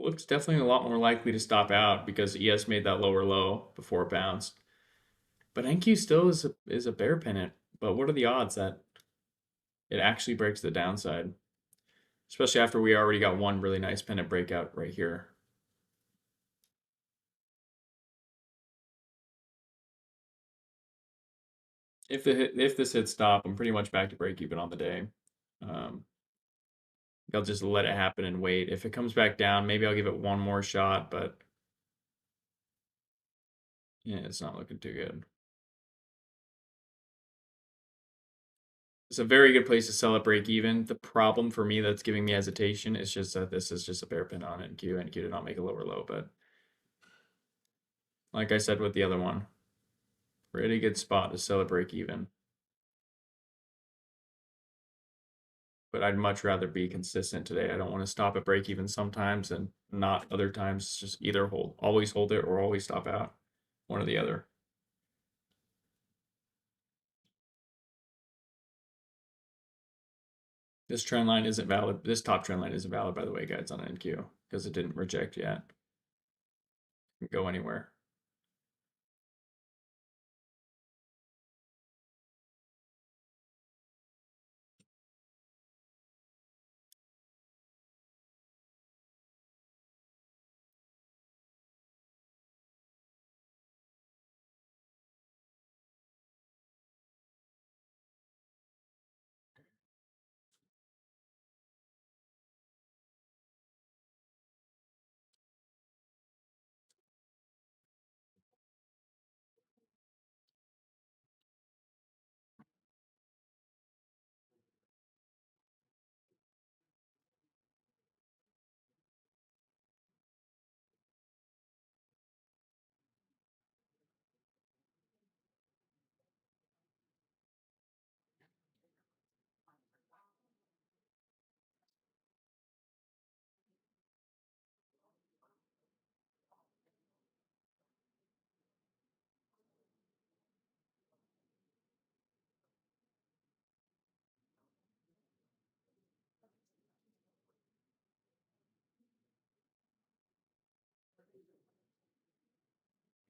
Looks definitely a lot more likely to stop out because ES made that lower low before it bounced. But NQ still is a bear pennant. But what are the odds that it actually breaks the downside? Especially after we already got one really nice pennant breakout right here. If this hits stop, I'm pretty much back to break even on the day. I'll just let it happen and wait. If it comes back down, maybe I'll give it one more shot, but yeah, it's not looking too good. It's a very good place to sell at break even. The problem for me that's giving me hesitation is just that this is just a bear pin on NQ. NQ did not make a lower low, but like I said with the other one, pretty good spot to sell at break even. But I'd much rather be consistent today. I don't want to stop at break even sometimes and not other times. Just either always hold it or always stop out. One or the other. This trend line isn't valid. This top trend line isn't valid, by the way, guys, on NQ because it didn't reject yet. It can go anywhere.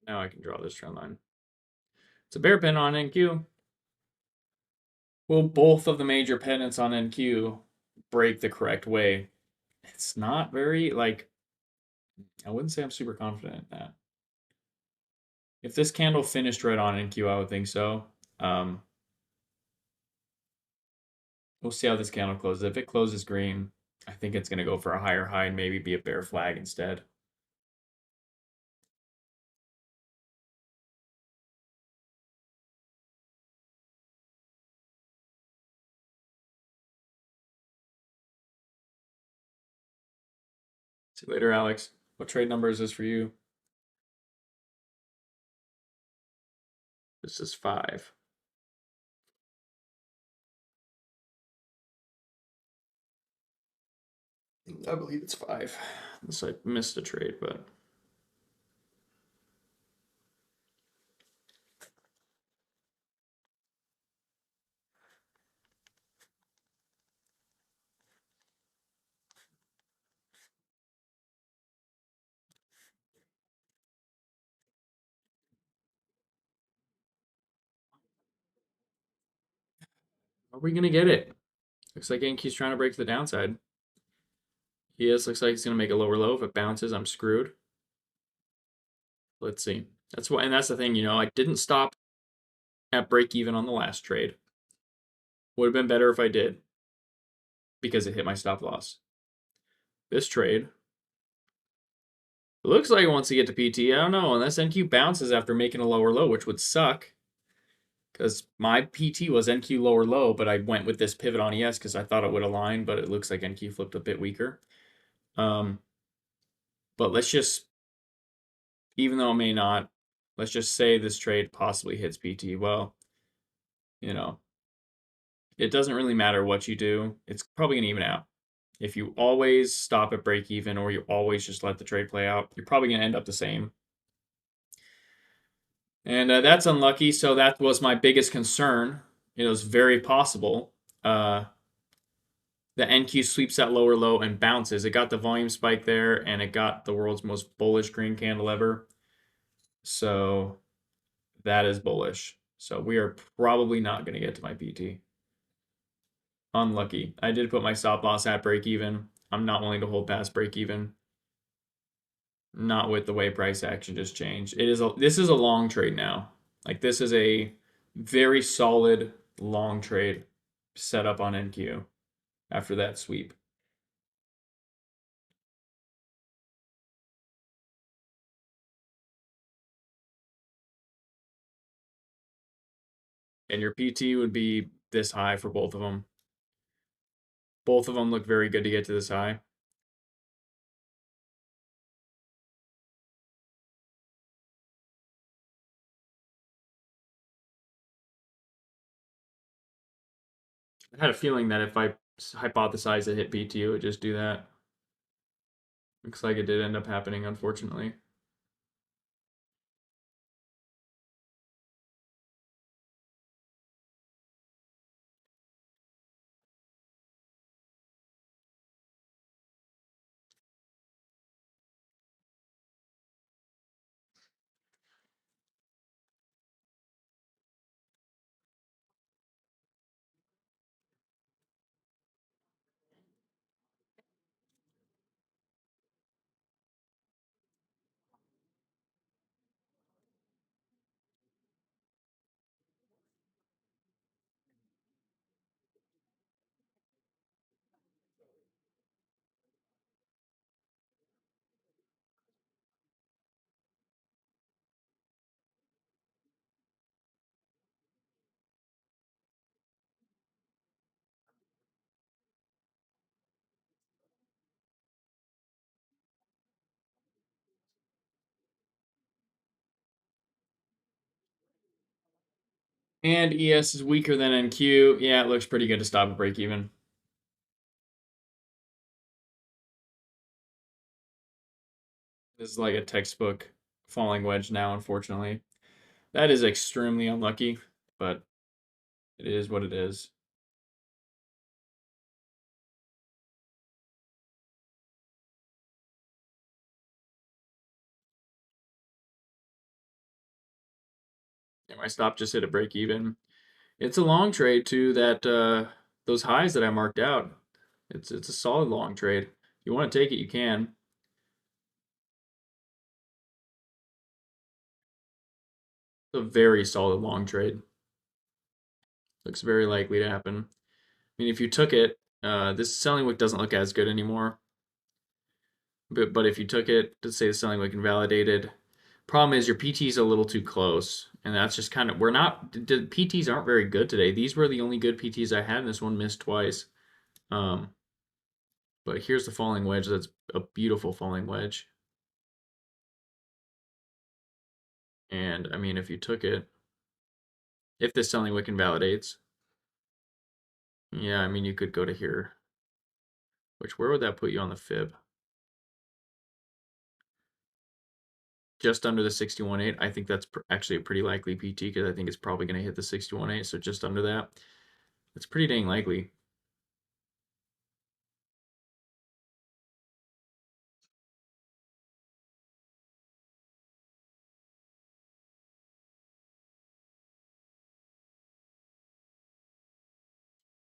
Now I can draw this trend line. It's a bear pin on NQ. Will both of the major pennants on NQ break the correct way? It's not very, like, I wouldn't say I'm super confident in that. If this candle finished right on NQ, I would think so. We'll see how this candle closes. If it closes green, I think it's going to go for a higher high and maybe be a bear flag instead. See you later, Alex. What trade number is this for you? This is 5. I believe it's 5. Unless I missed a trade, but are we gonna get it? Looks like NQ's trying to break the downside. He is. Looks like he's gonna make a lower low. If it bounces, I'm screwed. Let's see. That's why, and that's the thing. You know, I didn't stop at break even on the last trade. Would have been better if I did, because it hit my stop loss. This trade, it looks like it wants to get to PT. I don't know, unless NQ bounces after making a lower low, which would suck. Because my PT was NQ lower low, but I went with this pivot on ES because I thought it would align, but it looks like NQ flipped a bit weaker. But let's just, even though it may not, let's just say this trade possibly hits PT. Well, you know, it doesn't really matter what you do. It's probably going to even out. If you always stop at break even or you always just let the trade play out, you're probably going to end up the same. And that's unlucky. So that was my biggest concern. It was very possible. The NQ sweeps that lower low and bounces. It got the volume spike there, and it got the world's most bullish green candle ever. So that is bullish. So we are probably not going to get to my PT. Unlucky. I did put my stop loss at break even. I'm not willing to hold past break even. Not with the way price action just changed. This is a long trade now. Like this is a Very solid long trade set up on NQ after that sweep. And your PT would be this high for both of them. Both of them look very good to get to this high. I had a feeling that if I hypothesized it hit PT, it would just do that. Looks like it did end up happening, unfortunately. And ES is weaker than NQ. Yeah, it looks pretty good to stop a break even. This is like a textbook falling wedge now, unfortunately. That is extremely unlucky, but it is what it is. Yeah, my stop just hit a break even. It's a long trade to that those highs that I marked out. It's a solid long trade. If you want to take it, you can. It's a very solid long trade. Looks very likely to happen. I mean, if you took it, this selling wick doesn't look as good anymore. But if you took it, let's say the selling wick invalidated. Problem is your PT's a little too close, and that's just kind of we're not the PTs aren't very good today. These were the only good PTs I had, and this one missed twice. Um, but here's the falling wedge. That's a beautiful falling wedge. And I mean, if you took it, if this selling wick invalidates, yeah, I mean, you could go to here. Which where would that put you on the fib? Just under the 61.8. I think that's actually a pretty likely PT because I think it's probably going to hit the 61.8. So just under that, it's pretty dang likely.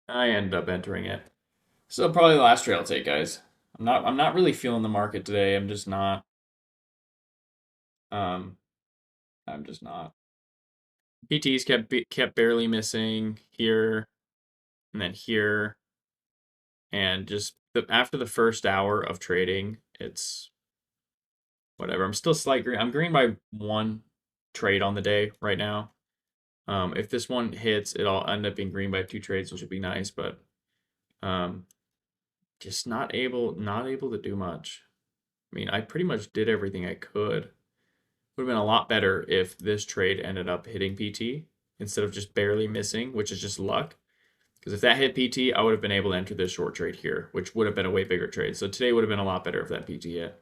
I ended up entering it. So probably the last trade I'll take, guys. I'm not really feeling the market today. I'm just not. Um, I'm just not. PTs kept barely missing here and then here, and just after the first hour of trading, it's whatever. I'm still slight green. I'm green by one trade on the day right now. If this one hits, it'll end up being green by two trades, which would be nice, but um, just not able to do much. I mean, I pretty much did everything I could. Would have been a lot better if this trade ended up hitting PT instead of just barely missing, which is just luck. Because if that hit PT, I would have been able to enter this short trade here, which would have been a way bigger trade. So today would have been a lot better if that PT hit.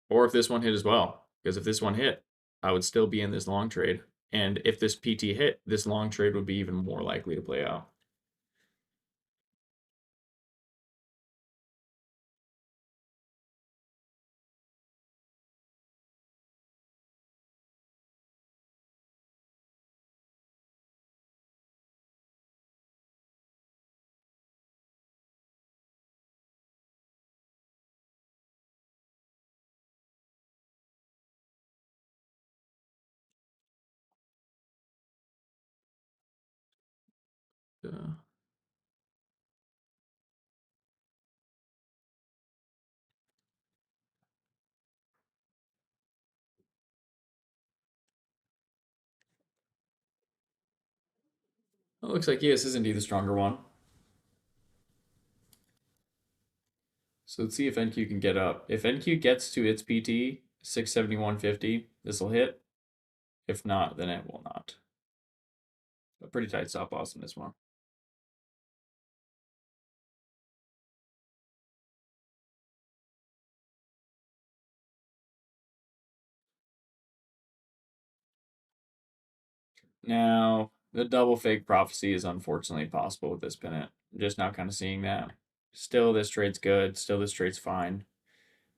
Or if this one hit as well. Because if this one hit, I would still be in this long trade. And if this PT hit, this long trade would be even more likely to play out. It looks like ES is indeed the stronger one. So let's see if NQ can get up. If NQ gets to its PT, 671.50, this will hit. If not, then it will not. A pretty tight stop loss in this one. Now, the double fake prophecy is unfortunately possible with this pennant. I'm just now kind of seeing that. Still, this trade's good. Still, this trade's fine.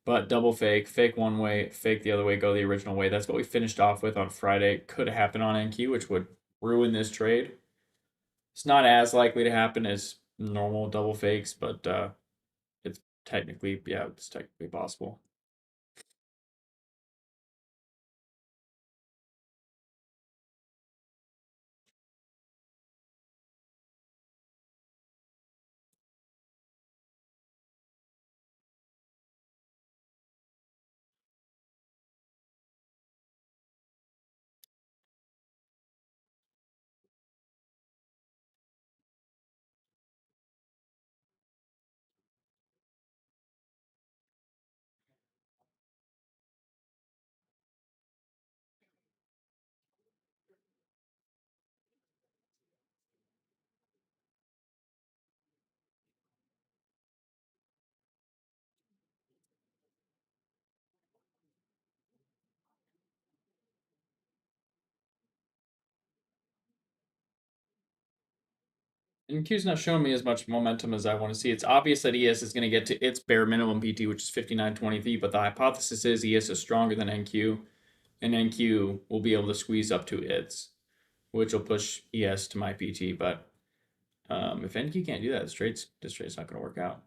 But double fake, fake one way, fake the other way, go the original way. That's what we finished off with on Friday. Could happen on NQ, which would ruin this trade. It's not as likely to happen as normal double fakes, but it's technically, yeah, it's technically possible. And Q's not showing me as much momentum as I want to see. It's obvious that ES is going to get to its bare minimum PT, which is 59.23, but the hypothesis is ES is stronger than NQ, and NQ will be able to squeeze up to its, which will push ES to my PT. But if NQ can't do that, this trade's not going to work out.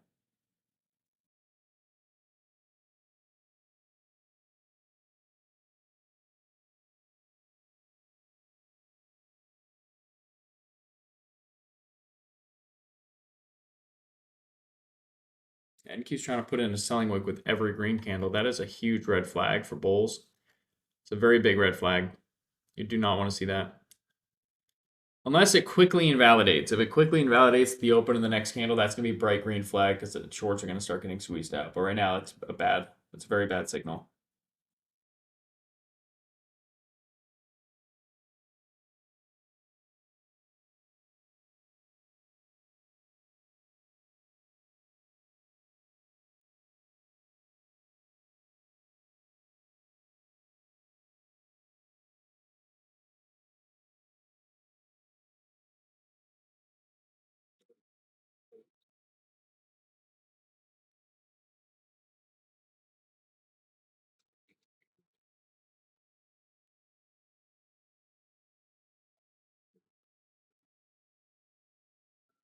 NQ's trying to put in a selling wick with every green candle. That is a huge red flag for bulls. It's a very big red flag. You do not want to see that. Unless it quickly invalidates. If it quickly invalidates the open in the next candle, that's going to be a bright green flag because the shorts are going to start getting squeezed out. But right now, it's a very bad signal.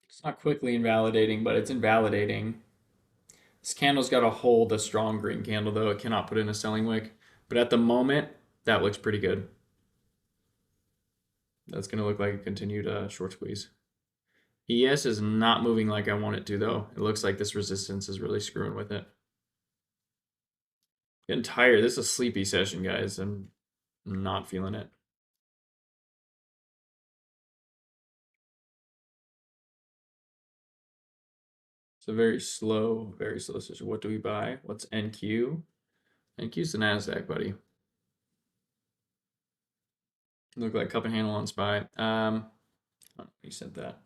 It's not quickly invalidating, but it's invalidating. This candle's got to hold a strong green candle, though. It cannot put in a selling wick. But at the moment, that looks pretty good. That's going to look like a continued short squeeze. ES is not moving like I want it to, though. It looks like this resistance is really screwing with it. Getting tired. This is a sleepy session, guys. I'm not feeling it. It's a very slow session. What do we buy? What's NQ? NQ's the NASDAQ, buddy. Look like cup and handle on SPY. You sent that.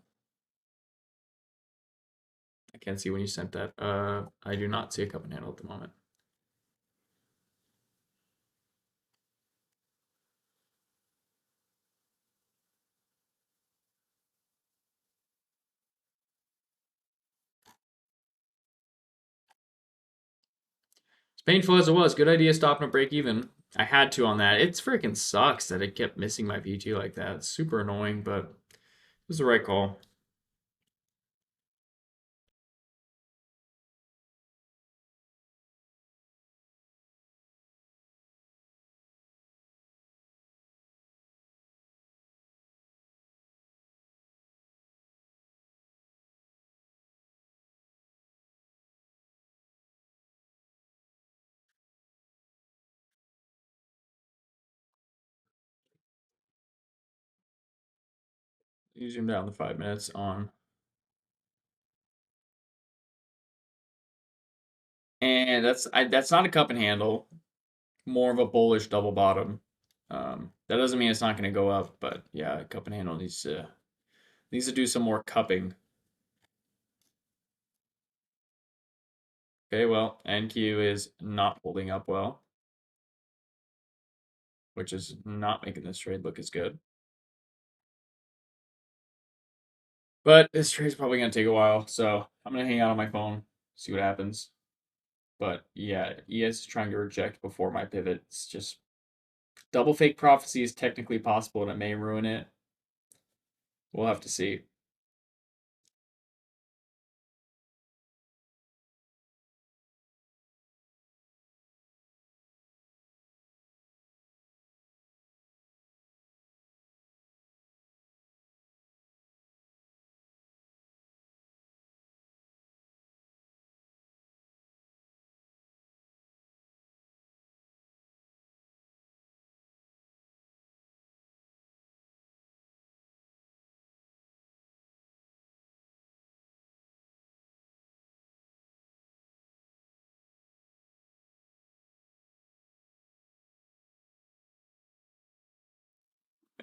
I can't see when you sent that. I do not see a cup and handle at the moment. As painful as it was, good idea stopping a break even. I had to on that. It freaking sucks that it kept missing my PT like that. It's super annoying, but it was the right call. You zoom down the 5 minutes on. And that's not a cup and handle, more of a bullish double bottom. That doesn't mean it's not going to go up, but yeah, cup and handle needs to do some more cupping. Okay, well, NQ is not holding up well, which is not making this trade look as good. But this trade's probably going to take a while, so I'm going to hang out on my phone, see what happens. But yeah, ES is trying to reject before my pivot. It's just double fake prophecy is technically possible and it may ruin it. We'll have to see.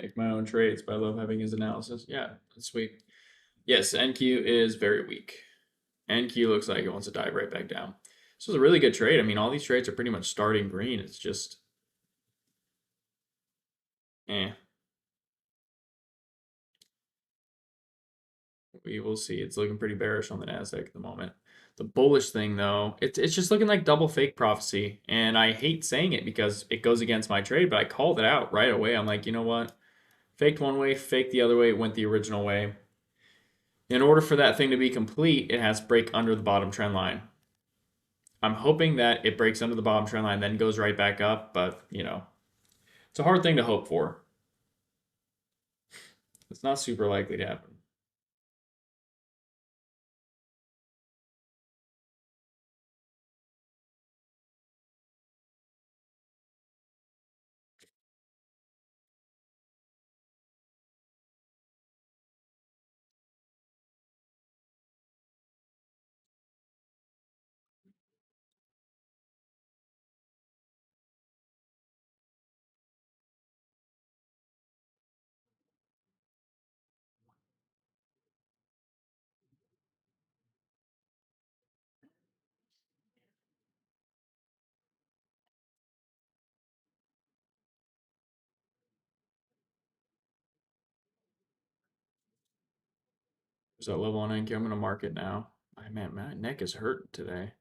Make my own trades, but I love having his analysis. Yeah, that's sweet. Yes, NQ is very weak. NQ looks like it wants to dive right back down. This was a really good trade. I mean, all these trades are pretty much starting green. It's just, eh. We will see. It's looking pretty bearish on the Nasdaq at the moment. The bullish thing, though, it's just looking like double fake prophecy, and I hate saying it because it goes against my trade. But I called it out right away. I'm like, you know what? Faked one way, faked the other way, went the original way. In order for that thing to be complete, it has to break under the bottom trend line. I'm hoping that it breaks under the bottom trend line, then goes right back up. But it's a hard thing to hope for. It's not super likely to happen. There's that level on NQ. I'm going to mark it now. Man, my neck is hurt today.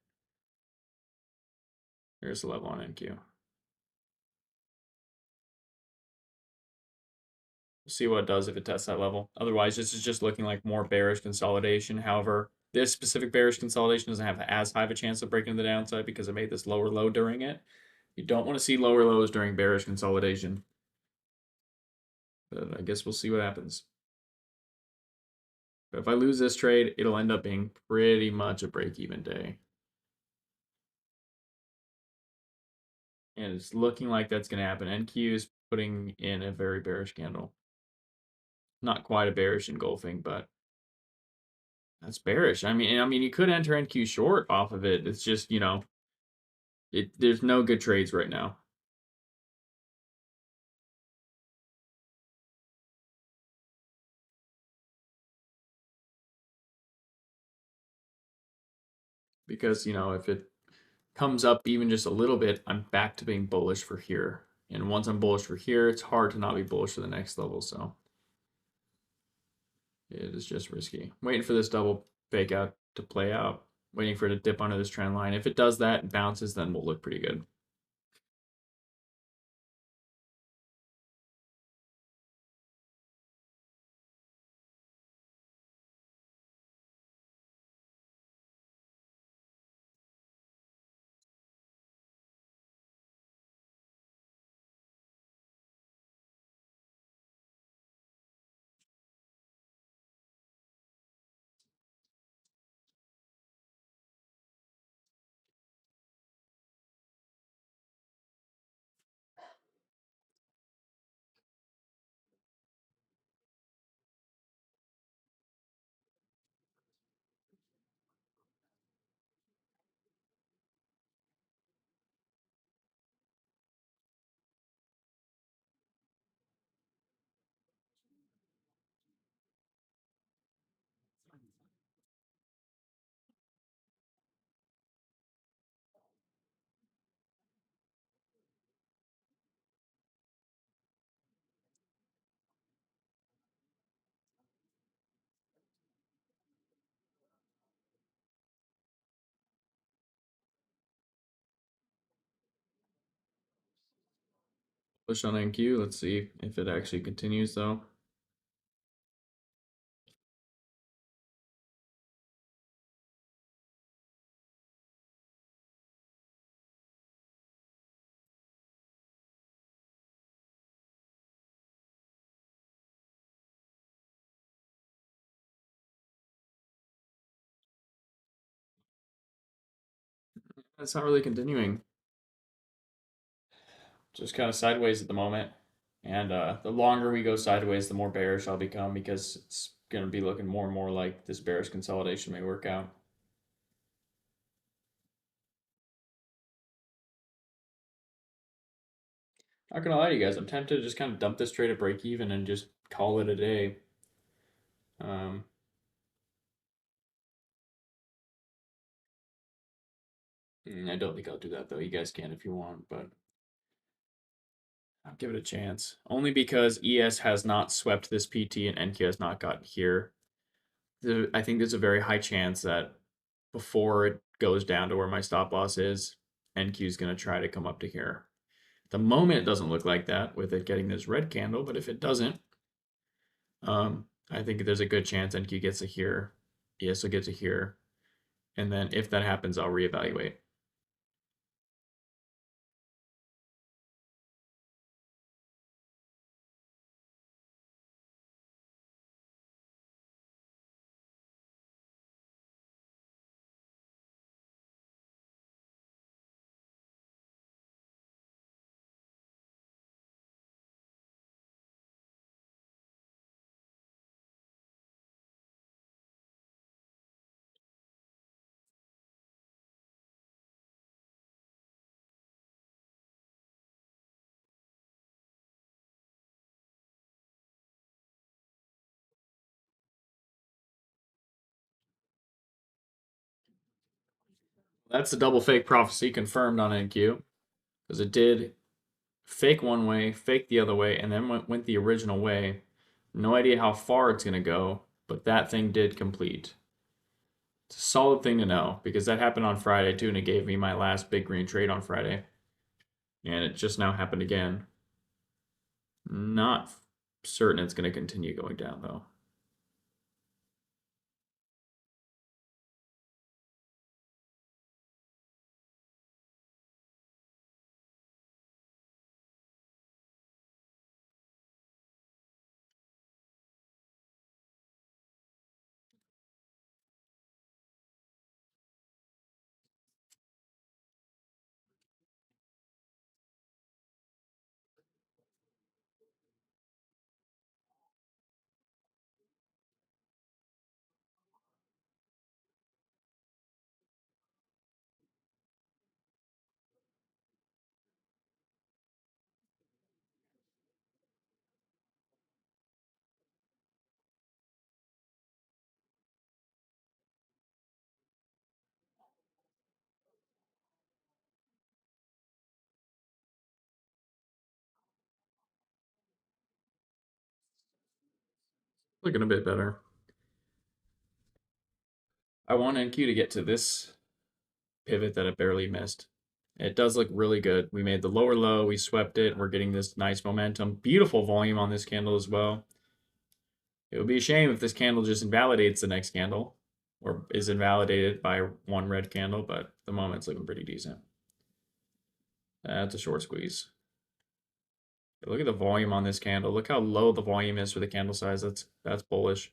Here's the level on NQ. We'll see what it does if it tests that level. Otherwise, this is just looking like more bearish consolidation. However, this specific bearish consolidation doesn't have as high of a chance of breaking the downside because it made this lower low during it. You don't want to see lower lows during bearish consolidation. But I guess we'll see what happens. But if I lose this trade, it'll end up being pretty much a break-even day. And it's looking like that's going to happen. NQ is putting in a very bearish candle. Not quite a bearish engulfing, but that's bearish. I mean, you could enter NQ short off of it. It's just, there's no good trades right now. Because, if it comes up even just a little bit, I'm back to being bullish for here. And once I'm bullish for here, it's hard to not be bullish for the next level. So it is just risky. Waiting for this double fake out to play out. Waiting for it to dip under this trend line. If it does that and bounces, then we'll look pretty good. Push on NQ. Let's see if it actually continues though. It's not really continuing. Just kind of sideways at the moment. And the longer we go sideways, the more bearish I'll become because it's going to be looking more and more like this bearish consolidation may work out. Not gonna lie to you guys, I'm tempted to just kind of dump this trade at break even and just call it a day. Um, I don't think I'll do that though. You guys can if you want, but I'll give it a chance. Only because ES has not swept this PT and NQ has not gotten here. I think there's a very high chance that before it goes down to where my stop loss is, NQ is going to try to come up to here. At the moment, it doesn't look like that with it getting this red candle, but if it doesn't, I think there's a good chance NQ gets to here, ES will get to here, and then if that happens, I'll reevaluate. That's the double fake prophecy confirmed on NQ because it did fake one way, fake the other way, and then went the original way. No idea how far it's going to go, but that thing did complete. It's a solid thing to know because that happened on Friday too, and it gave me my last big green trade on Friday. And it just now happened again. Not certain it's going to continue going down though. Looking a bit better. I want NQ to get to this pivot that it barely missed. It does look really good. We made the lower low, we swept it, we're getting this nice momentum. Beautiful volume on this candle as well. It would be a shame if this candle just invalidates the next candle or is invalidated by one red candle, but at the moment it's looking pretty decent. That's a short squeeze. Look at the volume on this candle. Look how low the volume is for the candle size. That's bullish.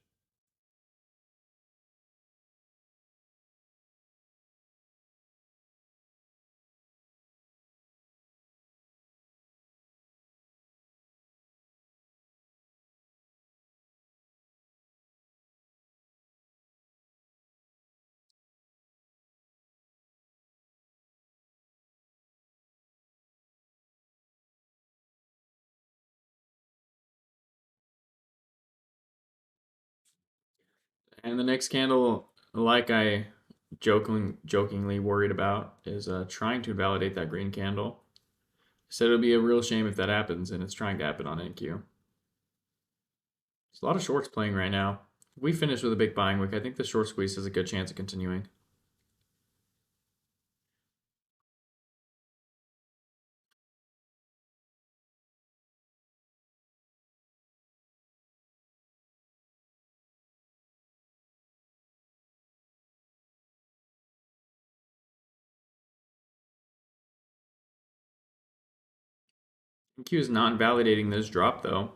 And the next candle, like I jokingly worried about, is trying to validate that green candle. Said it would be a real shame if that happens, and it's trying to happen on NQ. There's a lot of shorts playing right now. If we finish with a big buying wick, I think the short squeeze has a good chance of continuing. NQ is not validating this drop though.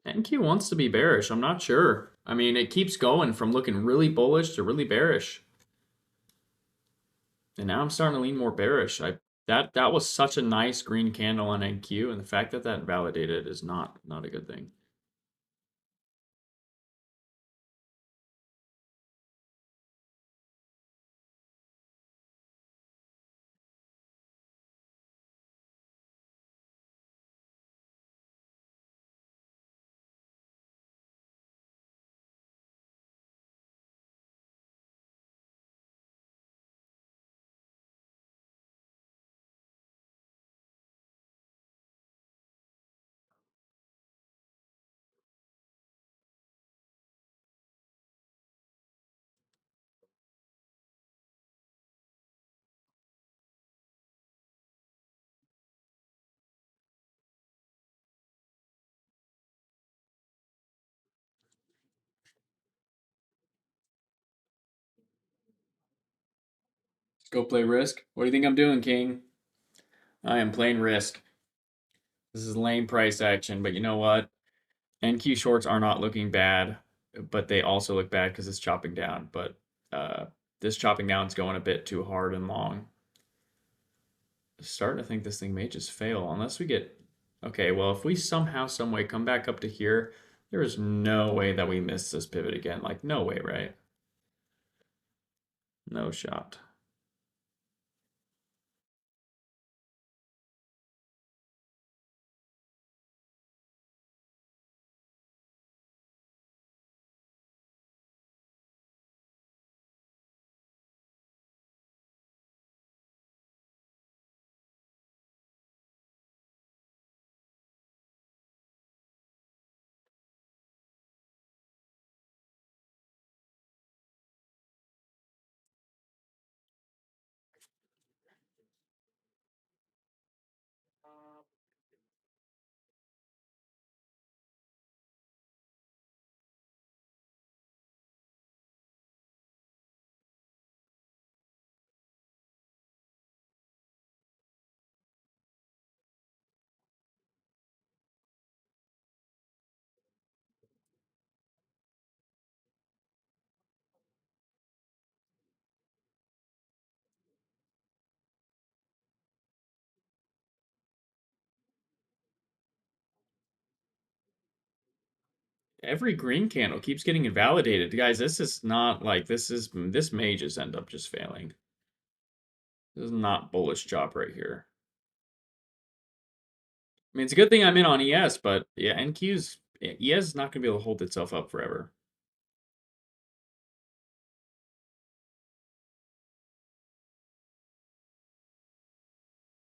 NQ wants to be bearish. I'm not sure. I mean, it keeps going from looking really bullish to really bearish. And now I'm starting to lean more bearish. That was such a nice green candle on NQ, and the fact that that validated is not a good thing. Let's go play Risk. What do you think I'm doing, King? I am playing Risk. This is lame price action, but you know what? NQ shorts are not looking bad, but they also look bad because it's chopping down. But this chopping down is going a bit too hard and long. Starting to think this thing may just fail unless we get. Okay, well, if we somehow, some way come back up to here, there is no way that we miss this pivot again. Like, no way, right? No shot. Every green candle keeps getting invalidated. Guys, this is not like this may just end up just failing. This is not bullish chop right here. I mean, it's a good thing I'm in on ES, but yeah, NQ's ES is not going to be able to hold itself up forever.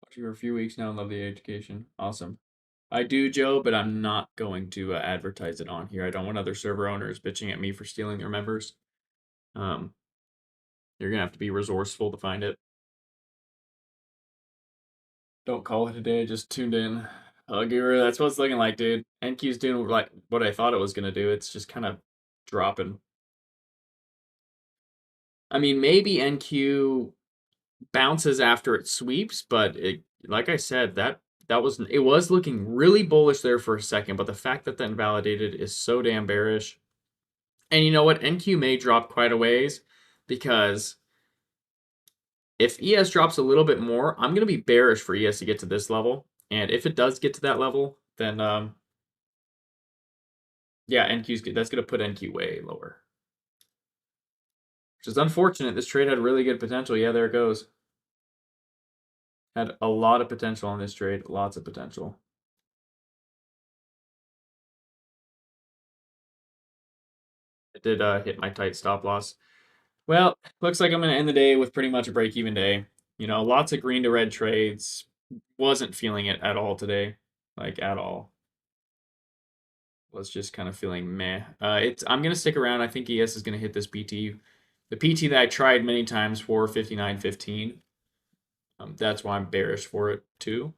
Watching for a few weeks now and love the education. Awesome. I do, Joe, but I'm not going to advertise it on here. I don't want other server owners bitching at me for stealing their members. You're gonna have to be resourceful to find it. Don't call it a day. Just tuned in. Guru, that's what it's looking like, dude. NQ's doing like what I thought it was gonna do. It's just kind of dropping. I mean, maybe NQ bounces after it sweeps, but like I said, it was looking really bullish there for a second, but the fact that invalidated is so damn bearish. And you know what? NQ may drop quite a ways because if ES drops a little bit more, I'm going to be bearish for ES to get to this level. And if it does get to that level, then yeah, that's going to put NQ way lower. Which is unfortunate. This trade had really good potential. Yeah, there it goes. Had a lot of potential on this trade. Lots of potential. It did hit my tight stop loss. Well, looks like I'm going to end the day with pretty much a break-even day. You know, lots of green to red trades. Wasn't feeling it at all today. Like, at all. was just kind of feeling meh. I'm gonna stick around. I think ES is gonna hit this PT. The PT that I tried many times for 59.15. That's why I'm bearish for it too.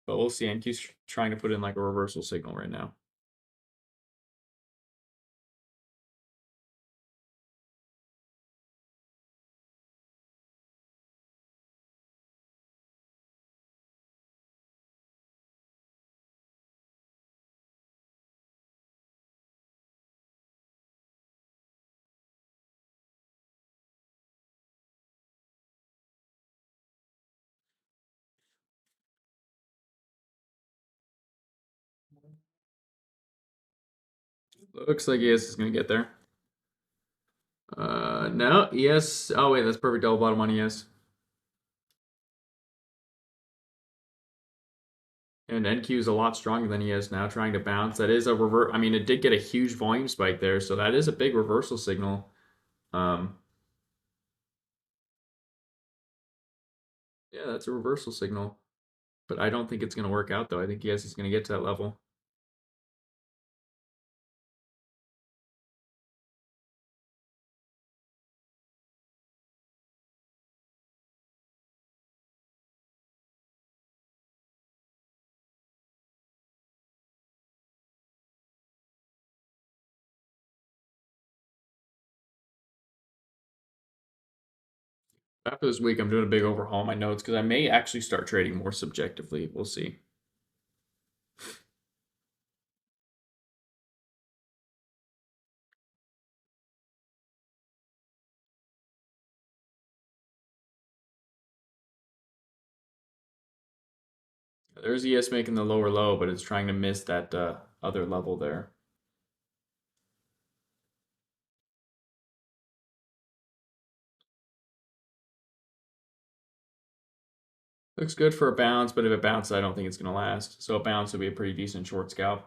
But we'll see. NQ's trying to put in like a reversal signal right now. Looks like ES is gonna get there. No, ES. Oh wait, that's perfect double bottom on ES. And NQ is a lot stronger than he is now, trying to bounce. That is a revert. I mean, it did get a huge volume spike there, so that is a big reversal signal. Um, yeah, that's a reversal signal. But I don't think it's going to work out, though. I think ES is going to get to that level. After this week, I'm doing a big overhaul on my notes because I may actually start trading more subjectively. We'll see. There's ES making the lower low, but it's trying to miss that other level there. Looks good for a bounce, but if it bounces, I don't think it's going to last. So a bounce would be a pretty decent short scalp.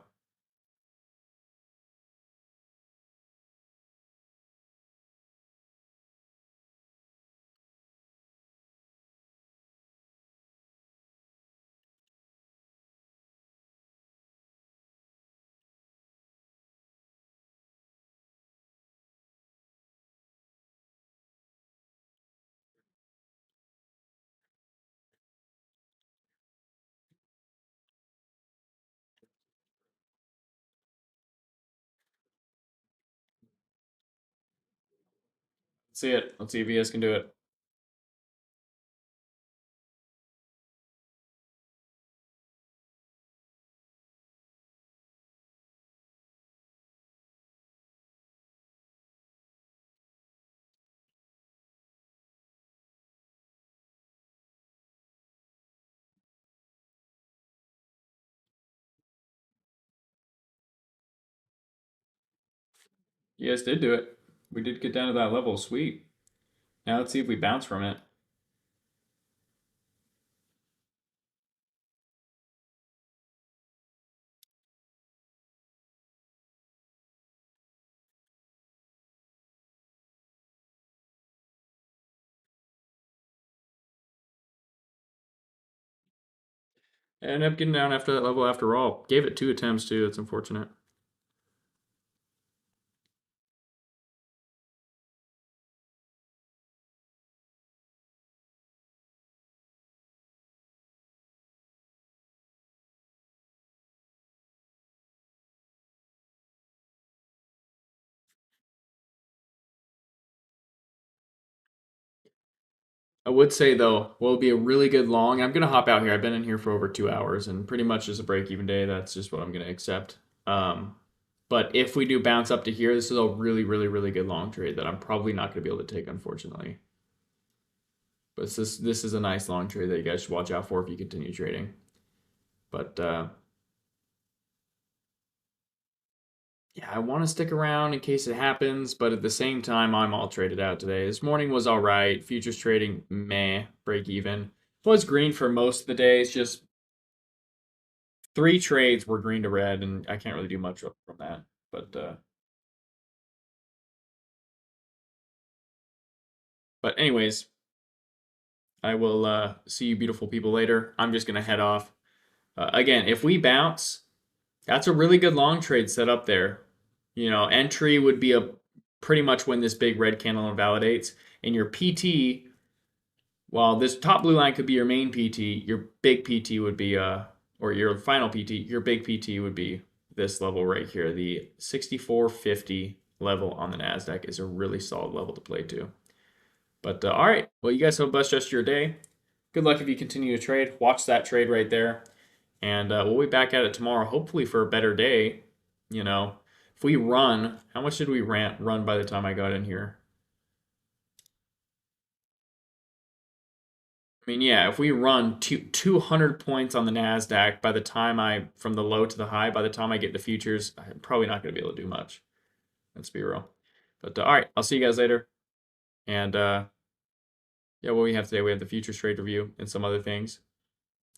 Let's see it. Let's see if ES can do it. ES did do it. We did get down to that level. Sweet. Now let's see if we bounce from it. I ended up getting down after that level after all. Gave it 2 attempts too. It's unfortunate. I would say though, will be a really good long. I'm gonna hop out here. I've been in here for over 2 hours, and pretty much is a break even day. That's just what I'm gonna accept. But if we do bounce up to here, this is a really, really, really good long trade that I'm probably not gonna be able to take, unfortunately. But this is a nice long trade that you guys should watch out for if you continue trading. But yeah, I want to stick around in case it happens, but at the same time, I'm all traded out today. This morning was all right. Futures trading, meh, break even. Was green for most of the day. It's just 3 trades were green to red, and I can't really do much from that. But anyways, I will see you beautiful people later. I'm just gonna head off. Again, if we bounce, That's a really good long trade set up there. You know, entry would be a pretty much when this big red candle invalidates, and your PT, while this top blue line could be your main PT, your big PT would be or your final PT, your big PT would be this level right here. The 6450 level on the Nasdaq is a really solid level to play to. But all right, well, you guys have a blessed rest of your day. Good luck if you continue to trade. Watch that trade right there. And we'll be back at it tomorrow, hopefully for a better day. You know, if we run, how much did we run by the time I got in here? I mean, yeah, if we run 200 points on the NASDAQ by the time from the low to the high, by the time I get to futures, I'm probably not going to be able to do much. Let's be real. But all right, I'll see you guys later. And yeah, what we have today, we have the futures trade review and some other things.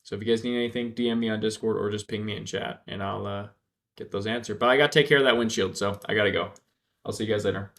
So if you guys need anything, DM me on Discord or just ping me in chat and I'll get those answered. But I got to take care of that windshield, so I got to go. I'll see you guys later.